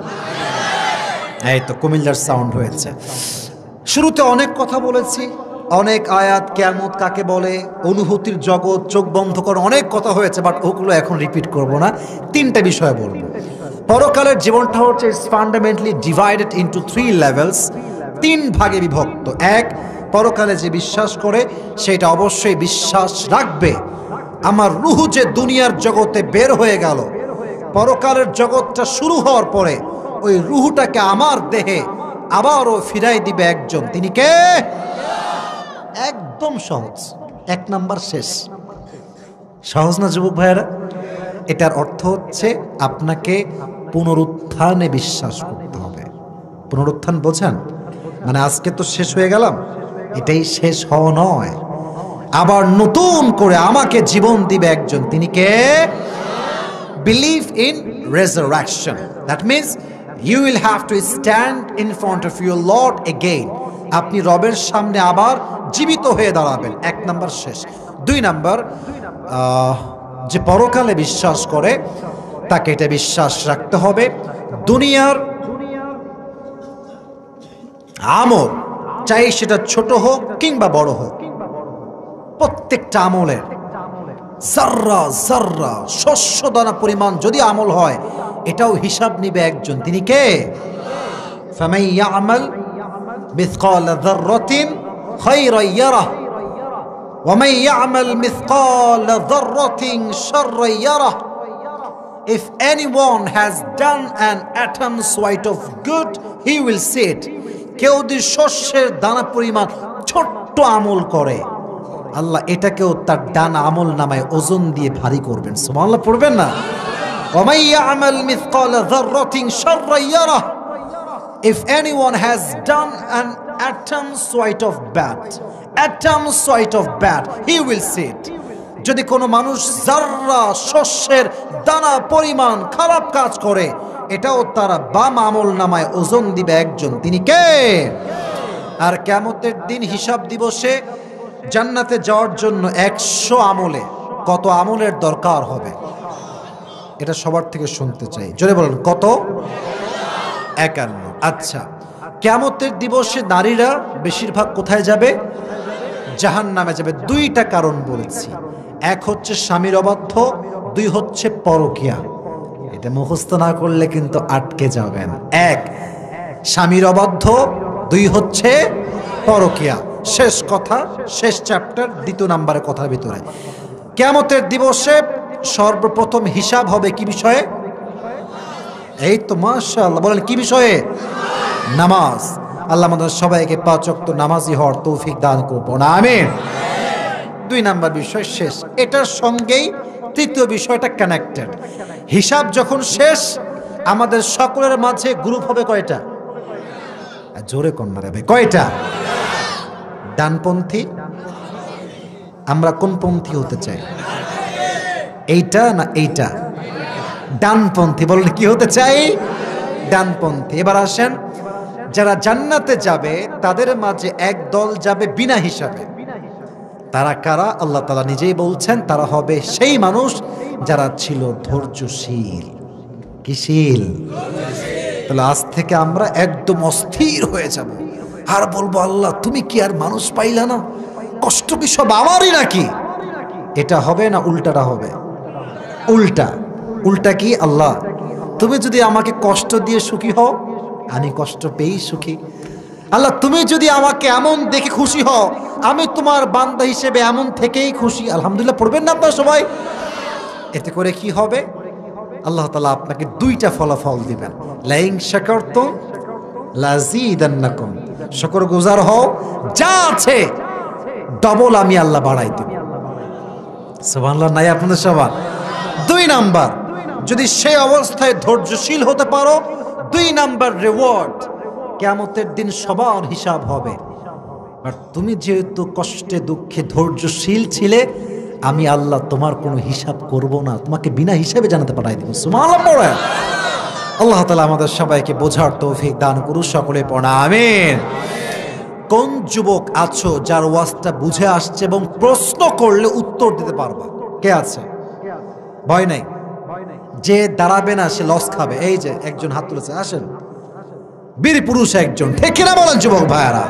এই তো কুমিল্লার সাউন্ড হয়েছে। শুরুতে অনেক কথা বলেছি, অনেক আয়াত, কিয়ামত কাকে বলে, অনুভূতির জগৎ, চোখ বন্ধ করে অনেক কথা হয়েছে, বাট ওগুলো এখন রিপিট করব না। 3টা বিষয় বলবো। পরকালের জীবনটা হচ্ছে it's fundamentally divided into 3 levels, 3 ভাগে বিভক্ত। 1, পরকালে যে বিশ্বাস করে সেটা অবশ্যই বিশ্বাস রাখবে আমার রুহু যে দুনিয়ার জগতে বের হয়ে গেল, পরকালের জগৎটা শুরু হওয়ার পরে ওই রুহুটাকে আমার দেহে আবারও ফিরাই দিবে একজন। তিনি কে? একদম সহজ, 1 নাম্বার শেষ। সহজ না যুবক ভাইয়েরা? এটার অর্থ হচ্ছে আপনাকে পুনরুত্থানে বিশ্বাস করতে হবে। পুনরুত্থান বোঝেন? মানে আজকে তো শেষ হয়ে গেলাম, এটাই শেষ হওয়া নয়। আবার নতুন করে আমাকে জীবন দিবে একজন, তিনি কে? Believe in resurrection. That means you will have to stand in front of your Lord again. আপনি রবের সামনে আবার জীবিত হয়ে দাঁড়াবেন। এক নাম্বার শেষ। দুই নাম্বার, যে পরকালে বিশ্বাস করে তাকে এটা বিশ্বাস রাখতে হবে, দুনিয়ার আমল চাই সেটা ছোট হোক কিংবা বড় হোক, প্রত্যেকটা আমলের জাররা জাররা শস্য দানা পরিমাণ যদি আমল হয়, এটাও হিসাব নিবে একজন, তিনি কে? ফামান ইয়ামাল মিসকাল যাররাতিন খায়রান ইয়ারাহ ওয়া মান Yamal মিসকাল যাররাতিন শাররান ইয়ারাহ। If anyone has done an atom's weight of good, he will see it. কেউ যদি শস্যের দানা পরিমাণ ছোট্ট আমল করে, আল্লাহ এটাকেও তার ডান আমল নামায় ওজন দিয়ে ভারী করবেন। সুবহানাল্লাহ পড়বেন না? ওয়ামান Yamal মিসকালা যাররাতিন শাররান ইয়ারাহ। If anyone has done an atom's weight of bad, he will see it. যদি কোনো মানুষ জাররা শস্যের দানা পরিমাণ খারাপ কাজ করে, এটাও তারা বাম আমল নামায় ওজন দিবে একজন, তিনি কে? আর কিয়ামতের দিন হিসাব দিবসে জান্নাতে যাওয়ার জন্য 100 আমলে কত আমলের দরকার হবে? এটা সবার থেকে শুনতে চাই, জোরে বলেন কত? 51। আচ্ছা, কিয়ামতের দিবসে নারীরা বেশিরভাগ কোথায় যাবে? জাহান্নামে যাবে। দুইটা কারণ বলেছি, এক হচ্ছে স্বামীর অবাধ্য, দুই হচ্ছে পরকিয়া। এটা মুখস্থ না করলে কিন্তু আটকে যাবেন। এক স্বামীর অবাধ্য, দুই হচ্ছে পরকিয়া। শেষ কথা, শেষ চ্যাপ্টার, দ্বিতীয় নাম্বারের কথার ভিতরে। কিয়ামতের দিবসে সর্বপ্রথম হিসাব হবে কি বিষয়ে? এই তো মাশাআল্লাহ, বলেন কি বিষয়ে? নামাজ। আল্লাহ আমাদের সবাইকে 5 ওয়াক্ত নামাজি হওয়ার তৌফিক দান করুন, আমিন। দুই নাম্বার বিষয় শেষ, এটার সঙ্গেই তৃতীয় বিষয়টা কানেক্টেড। হিসাব যখন শেষ, আমাদের সকলের মাঝে গ্রুপ হবে কয়টা? জোরে কন্যা রে ভাই, কয়টা? ডানপন্থী। আমরা কোন পন্থী হতে চাই? এইটা না এইটা? ডানপন্থী। বলেন কি হতে চাই? ডানপন্থী। এবার আসেন, যারা জান্নাতে যাবে তাদের মাঝে এক দল যাবে বিনা হিসাবে। তারা কারা? আল্লাহ তাআলা নিজেই বলছেন, তারা হবে সেই মানুষ যারা ছিল ধৈর্যশীল। কিশীল? তাহলে আজ থেকে আমরা একদম অস্থির হয়ে যাব, আর বলবো আল্লাহ তুমি কি আর মানুষ পাইলা না? কষ্ট কি সব আমারই নাকি? এটা হবে না, উল্টাটা হবে। উল্টা। উল্টা কি? আল্লাহ তুমি যদি আমাকে কষ্ট দিয়ে সুখী হও, আমি কষ্ট পেয়েই সুখী। আল্লাহ তুমি যদি আমাকে এমন দেখে খুশি হও, আমি তোমার বান্দা হিসেবে এমন থেকেই খুশি। আলহামদুলিল্লাহ পড়বেন না আপনারা সবাই? এতে করে কি হবে? আল্লাহ তাআলা আপনাকে দুইটা ফলাফল দিবেন। লাইন শাকারতুম লাযীদান্নাকুম। শুকরগুজার হও, যা আছে ডবল আমি আল্লাহ বাড়াই দেব। সুবহানাল্লাহ নাই আপনাদের সবার? দুই নাম্বার, যদি সেই অবস্থায় ধৈর্যশীল হতে পারো, দুই নাম্বার রিওয়ার্ড, কিয়ামতের দিন সবার হিসাব হবে। আর তুমি যেহেতু কষ্টে দুঃখে ধৈর্যশীল ছিলে, আমি আল্লাহ তোমার কোনো হিসাব করব না, তোমাকে বিনা হিসাবে জানাতে পাঠাই দেব। সুবহানাল্লাহ পড়ে। আল্লাহ তাআলা আমাদের সবাইকে বোঝার তৌফিক দান করুন, সকলে পড়া আমিন। কোন যুবক আছো যার ওয়াজটা বুঝে আসছে এবং প্রশ্ন করলে উত্তর দিতে পারবা? কে আছে? ভয় নাই। যে দাঁড়াবে না সে লস খাবে। এই যে একজন হাত তুলেছে, আসেন। বীর পুরুষ একজন, ঠিক না বলেন যুবক ভাইয়ারা?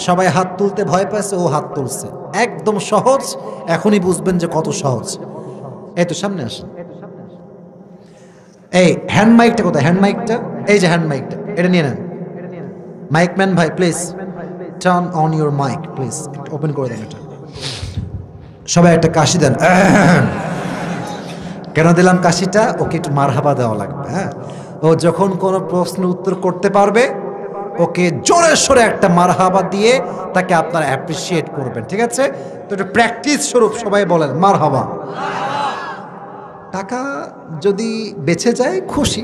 সবাই হাত তুলতে ভয় পাচ্ছে, ও হাত তুলছে। একদম সহজ, এখনই বুঝবেন যে কত সহজ। এই তো সামনে আসেন। এই হ্যান্ড মাইকটা কোথায়? হ্যান্ড মাইকটা এই যে হ্যান্ড মাইকটা, এটা নিয়ে নেন। মাইকম্যান ভাই please turn on your mic, please open করে দেন এটা। সবাই একটা কাশি দেন। কেন দিলাম কাশিটা? ওকে একটু মারহাবা দেওয়া লাগবে। হ্যাঁ, ও যখন কোনো প্রশ্ন উত্তর করতে পারবে, ওকে জোরে সোরে একটা মারহাবা দিয়ে তাকে আপনারা অ্যাপ্রিসিয়েট করবেন, ঠিক আছে? তো এটা প্র্যাকটিস স্বরূপ সবাই বলেন মারহাবা। টাকা যদি বেঁচে যায় খুশি,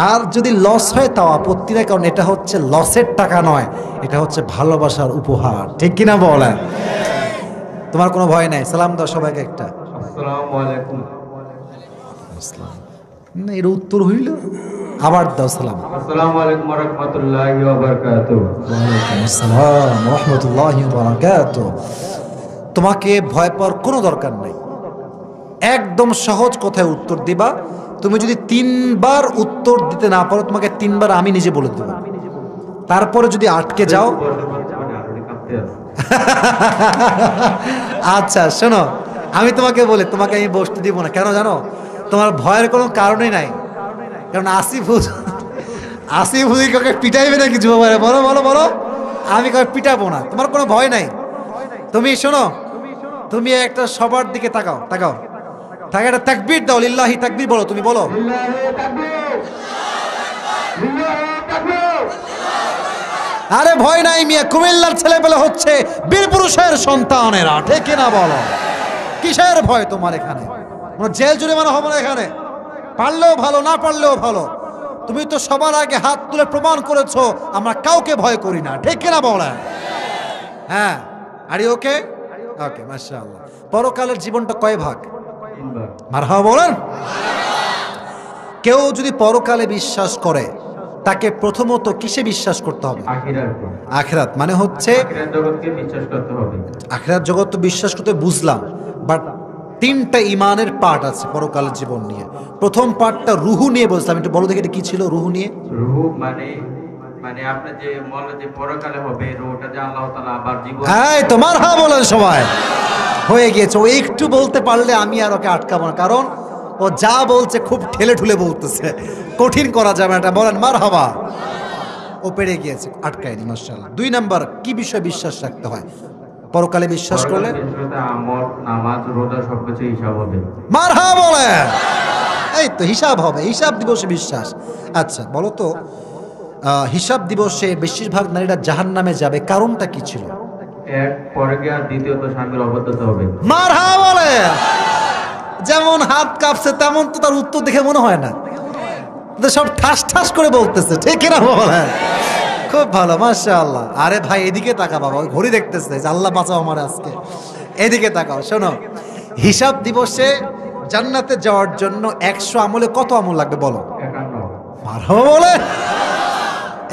আর যদি লস হয় তাও আপত্তি নাই, কারণ এটা হচ্ছে লসের টাকা নয়, এটা হচ্ছে ভালোবাসার উপহার, ঠিক কিনা বলেন? তোমার কোনো ভয় নাই, সালাম দাও সবাইকে একটা। আসসালামু আলাইকুম। না, এর উত্তর হইল, আবার দাও সালাম। আসসালামু আলাইকুম ওয়া রাহমাতুল্লাহি ওয়া বারাকাতুহু। ওয়ালাইকুম আসসালাম ওয়া রাহমাতুল্লাহি ওয়া বারাকাতুহু। তোমাকে ভয় পাওয়ার কোনো দরকার নাই, একদম সহজ কথায় উত্তর দিবা। তুমি যদি 3 বার উত্তর দিতে না পারো, তোমাকে 3 বার আমি নিজে বলে দেব। তারপরে যদি আটকে যাও, আচ্ছা শোনো, আমি তোমাকে বলি, তোমাকে আমি বসতে দিব না। কেন জানো? তোমার ভয়ের কোনো কারণই নাই। কারণ আসিফ হুজুর কাউকে পিটাইবে না কিছু, বলো বলো বলো, আমি কাউকে পিটাবো না, তোমার কোনো ভয় নাই। তুমি শোনো, তুমি একটা সবার দিকে তাকাও, তাকাও, তাকে একটা তাকবীর দাও, লিল্লাহি তাকবীর বলো, তুমি বলো। আরে ভয় নাই মিয়া, কুমিল্লার ছেলেপেলে হচ্ছে বীর পুরুষের সন্তানেরা, ঠিক না বলো? কিসের ভয় তোমার এখানে? জেল জরিমানা হবে না এখানে, পারলেও ভালো, না পারলেও ভালো। তুমি তো সবার আগে হাত তুলে প্রমাণ করেছো আমরা কাউকে ভয় করি না, ঠিক না বলে? হ্যাঁ, আর ওকে ওকে, মাশাআল্লাহ। পরকালের জীবনটা কয় ভাগ? মারহাবা বলেন। কেউ যদি পরকালে বিশ্বাস করে, তাকে প্রথমত কিসে বিশ্বাস করতে হবে? আখিরাত। মানে হচ্ছে আখিরাত জগৎকে বিশ্বাস করতে হবে। আখিরাত জগৎ তো বিশ্বাস করতে বুঝলাম, বাট 3টা ইমানের পার্ট আছে পরকালের জীবন নিয়ে। প্রথম পার্টটা রুহু নিয়ে বলছিলাম, একটু বলো দেখি এটা কি ছিল রুহু নিয়ে? রুহু মানে মানে আপনার যে মনে যে পরকালে হবে, রুহটা যে আল্লাহ তাআলা আবার জীবন। হ্যাঁ, তোমার হা বলেন সবাই। হয়ে গিয়েছে, ও একটু বলতে পারলে আমি আর ওকে আটকাবো না, কারণ ও যা বলছে খুব ঠেলে ঠুলে বলতেছে, কঠিন করা যাবে না এটা। বলেন মারহাবা। ও পেরে গিয়েছে, আটকায়নি, মাশাআল্লাহ। 2 নাম্বার, কি বিষয়ে বিশ্বাস রাখতে হয় পরকালে বিশ্বাস করলে? আমল, নামাজ, রোজা সবকিছু হিসাব হবে। মারহাবা বলেন। এই তো হিসাব হবে, হিসাব দিবসে বিশ্বাস। আচ্ছা বলো তো, হিসাব দিবসে বেশিরভাগ নারীরা জাহান্নামে যাবে, কারণটা কি ছিল? এক পরে গিয়ে দ্বিতীয়ত স্বামীর অবদ্ধতা হবে। মারহাবা বলেন। যেমন হাত কাঁপছে তেমন তো তার উত্তর দেখে মনে হয় না, সব ঠাস ঠাস করে বলতেছে, ঠিক না বলেন? খুব ভালো, মাশাআল্লাহ। আরে ভাই এদিকে তাকা বাবা, ওই ঘড়ি দেখতেছে যে আল্লাহ বাঁচাও আমার আজকে। এদিকে তাকাও, শোনো, হিসাব দিবসে জান্নাতে যাওয়ার জন্য 100 আমলে কত আমল লাগবে বলো? 51। মারহাবা বলে।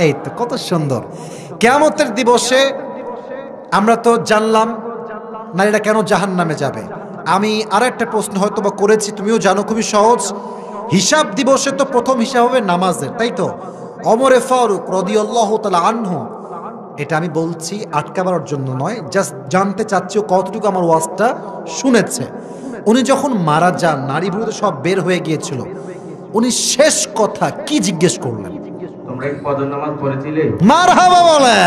এই তো কত সুন্দর। কিয়ামতের দিবসে আমরা তো জানলাম নারীরা কেন জাহান্নামে যাবে। আমি আর একটা প্রশ্ন হয়তো বা করেছি, তুমিও জানো, খুবই সহজ। হিসাব দিবসে তো প্রথম হিসাব হবে নামাজের, তাই তো? ওমরে ফারুক রাদিয়াল্লাহু তাআলা আনহু, এটা আমি বলছি আটকাবার জন্য নয়, জাস্ট জানতে চাচ্ছি ও কতটুকু আমার ওয়াজটা শুনেছে। উনি যখন মারা যান, নারী পুরুষ সব বের হয়ে গিয়েছিল, উনি শেষ কথা কি জিজ্ঞেস করলেন? তোমরা কি ফজর নামাজ পড়েছিলে? মারহাবা বলে।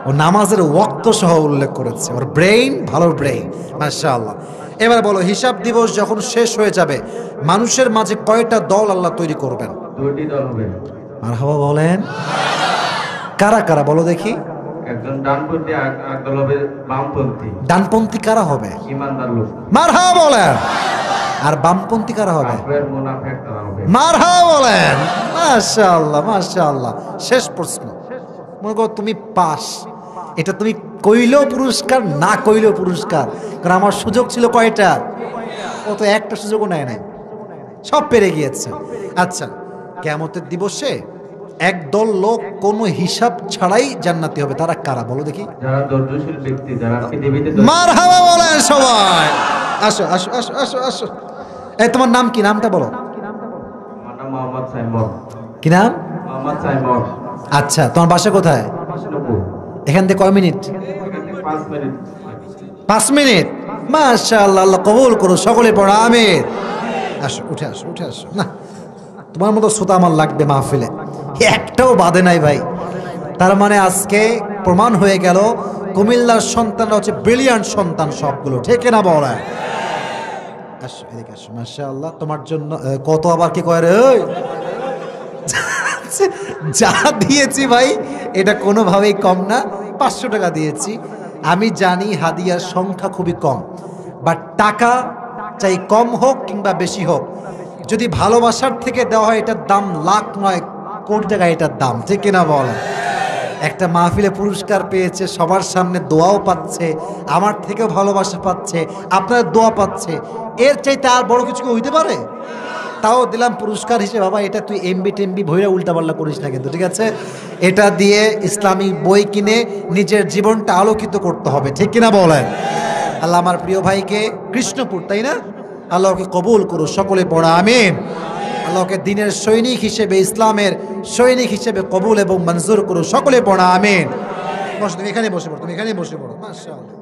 ও নামাজের ওয়াক্ত সহ উল্লেখ করেছে, ওর ব্রেইন ভালো, ব্রেইন, মাশাআল্লাহ। এবার বলো, হিসাব দিবস যখন শেষ হয়ে যাবে, মানুষের মাঝে কয়টা দল আল্লাহ তৈরি করবেন? 2টি দল হবে। মারহাবা বলেন। কারা কারা বলো দেখি? একজন ডানপন্থী, এক দল হবে বামপন্থী। ডানপন্থী কারা হবে? ঈমানদার লোক। মারহাবা বলেন। আর বামপন্থী কারা হবে? কাফের, মুনাফিক তারা হবে। মারহাবা বলেন। মাশাআল্লাহ মাশাআল্লাহ। শেষ প্রশ্ন, মনে করো তুমি পাস, এটা তুমি কইলেও পুরস্কার, না কইলেও পুরস্কার, কারণ আমার সুযোগ ছিল কয়টা? ও তো একটা সুযোগও নেয় নাই, সব পেরে গিয়েছে। আচ্ছা, কিয়ামতের দিবসে একদল লোক কোনো হিসাব ছাড়াই জান্নাতি হবে, তারা কারা বলো দেখি? যারা ধৈর্যশীল ব্যক্তি, যারা পৃথিবীতে মারহাবা বলেন সবাই। আসো আসো আসো আসো আসো। এই তোমার নাম কি? নামটা বলো। আমার নাম মোহাম্মদ সাইমন। কি নাম? মোহাম্মদ সাইমন। আচ্ছা, তোমার বাসা কোথায়? এখান থেকে কয় মিনিট? 5 মিনিট। 5 মিনিট। মাশাআল্লাহ, আল্লাহ কবুল করো, সকলে পড়া আমিন। আসো, উঠে আসো, উঠে আসো। না, তোমার মতো শ্রোতা আমার লাগবে মাহফিলে, একটাও বাদে নাই ভাই। তার মানে আজকে প্রমাণ হয়ে গেল কুমিল্লার সন্তানরা হচ্ছে ব্রিলিয়ান্ট সন্তান সবগুলো, ঠিক না বলা? আসো এদিকে আসো। মাশাআল্লাহ, তোমার জন্য কত আবার কি কয় রে? যা দিয়েছি ভাই এটা কোনোভাবেই কম না, 500 টাকা দিয়েছি। আমি জানি হাদিয়ার সংখ্যা খুবই কম, বাট টাকা চাই কম হোক কিংবা বেশি হোক, যদি ভালোবাসার থেকে দেওয়া হয় এটার দাম লাখ নয় কোটি টাকা এটার দাম, ঠিক কিনা বল? একটা মাহফিলে পুরস্কার পেয়েছে, সবার সামনে দোয়াও পাচ্ছে, আমার থেকেও ভালোবাসা পাচ্ছে, আপনার দোয়া পাচ্ছে, এর চাইতে আর বড় কিছু কি হইতে পারে? তাও দিলাম পুরস্কার হিসেবে, বাবা এটা তুই এমবি টেমবি ভইরা উল্টাপাল্লা করিস না কিন্তু, ঠিক আছে? এটা দিয়ে ইসলামিক বই কিনে নিজের জীবনটা আলোকিত করতে হবে, ঠিক কিনা বলেন? আল্লাহ আমার প্রিয় ভাইকে, কৃষ্ণপুর তাই না, আল্লাহকে কবুল করো, সকলে পড়া আমিন। আল্লাহকে দিনের সৈনিক হিসেবে, ইসলামের সৈনিক হিসেবে কবুল এবং মঞ্জুর করো, সকলে পড়া আমিন। বসো, তুমি এখানে বসে পড়ো, তুমি এখানে বসে পড়ো, মাশাআল্লাহ।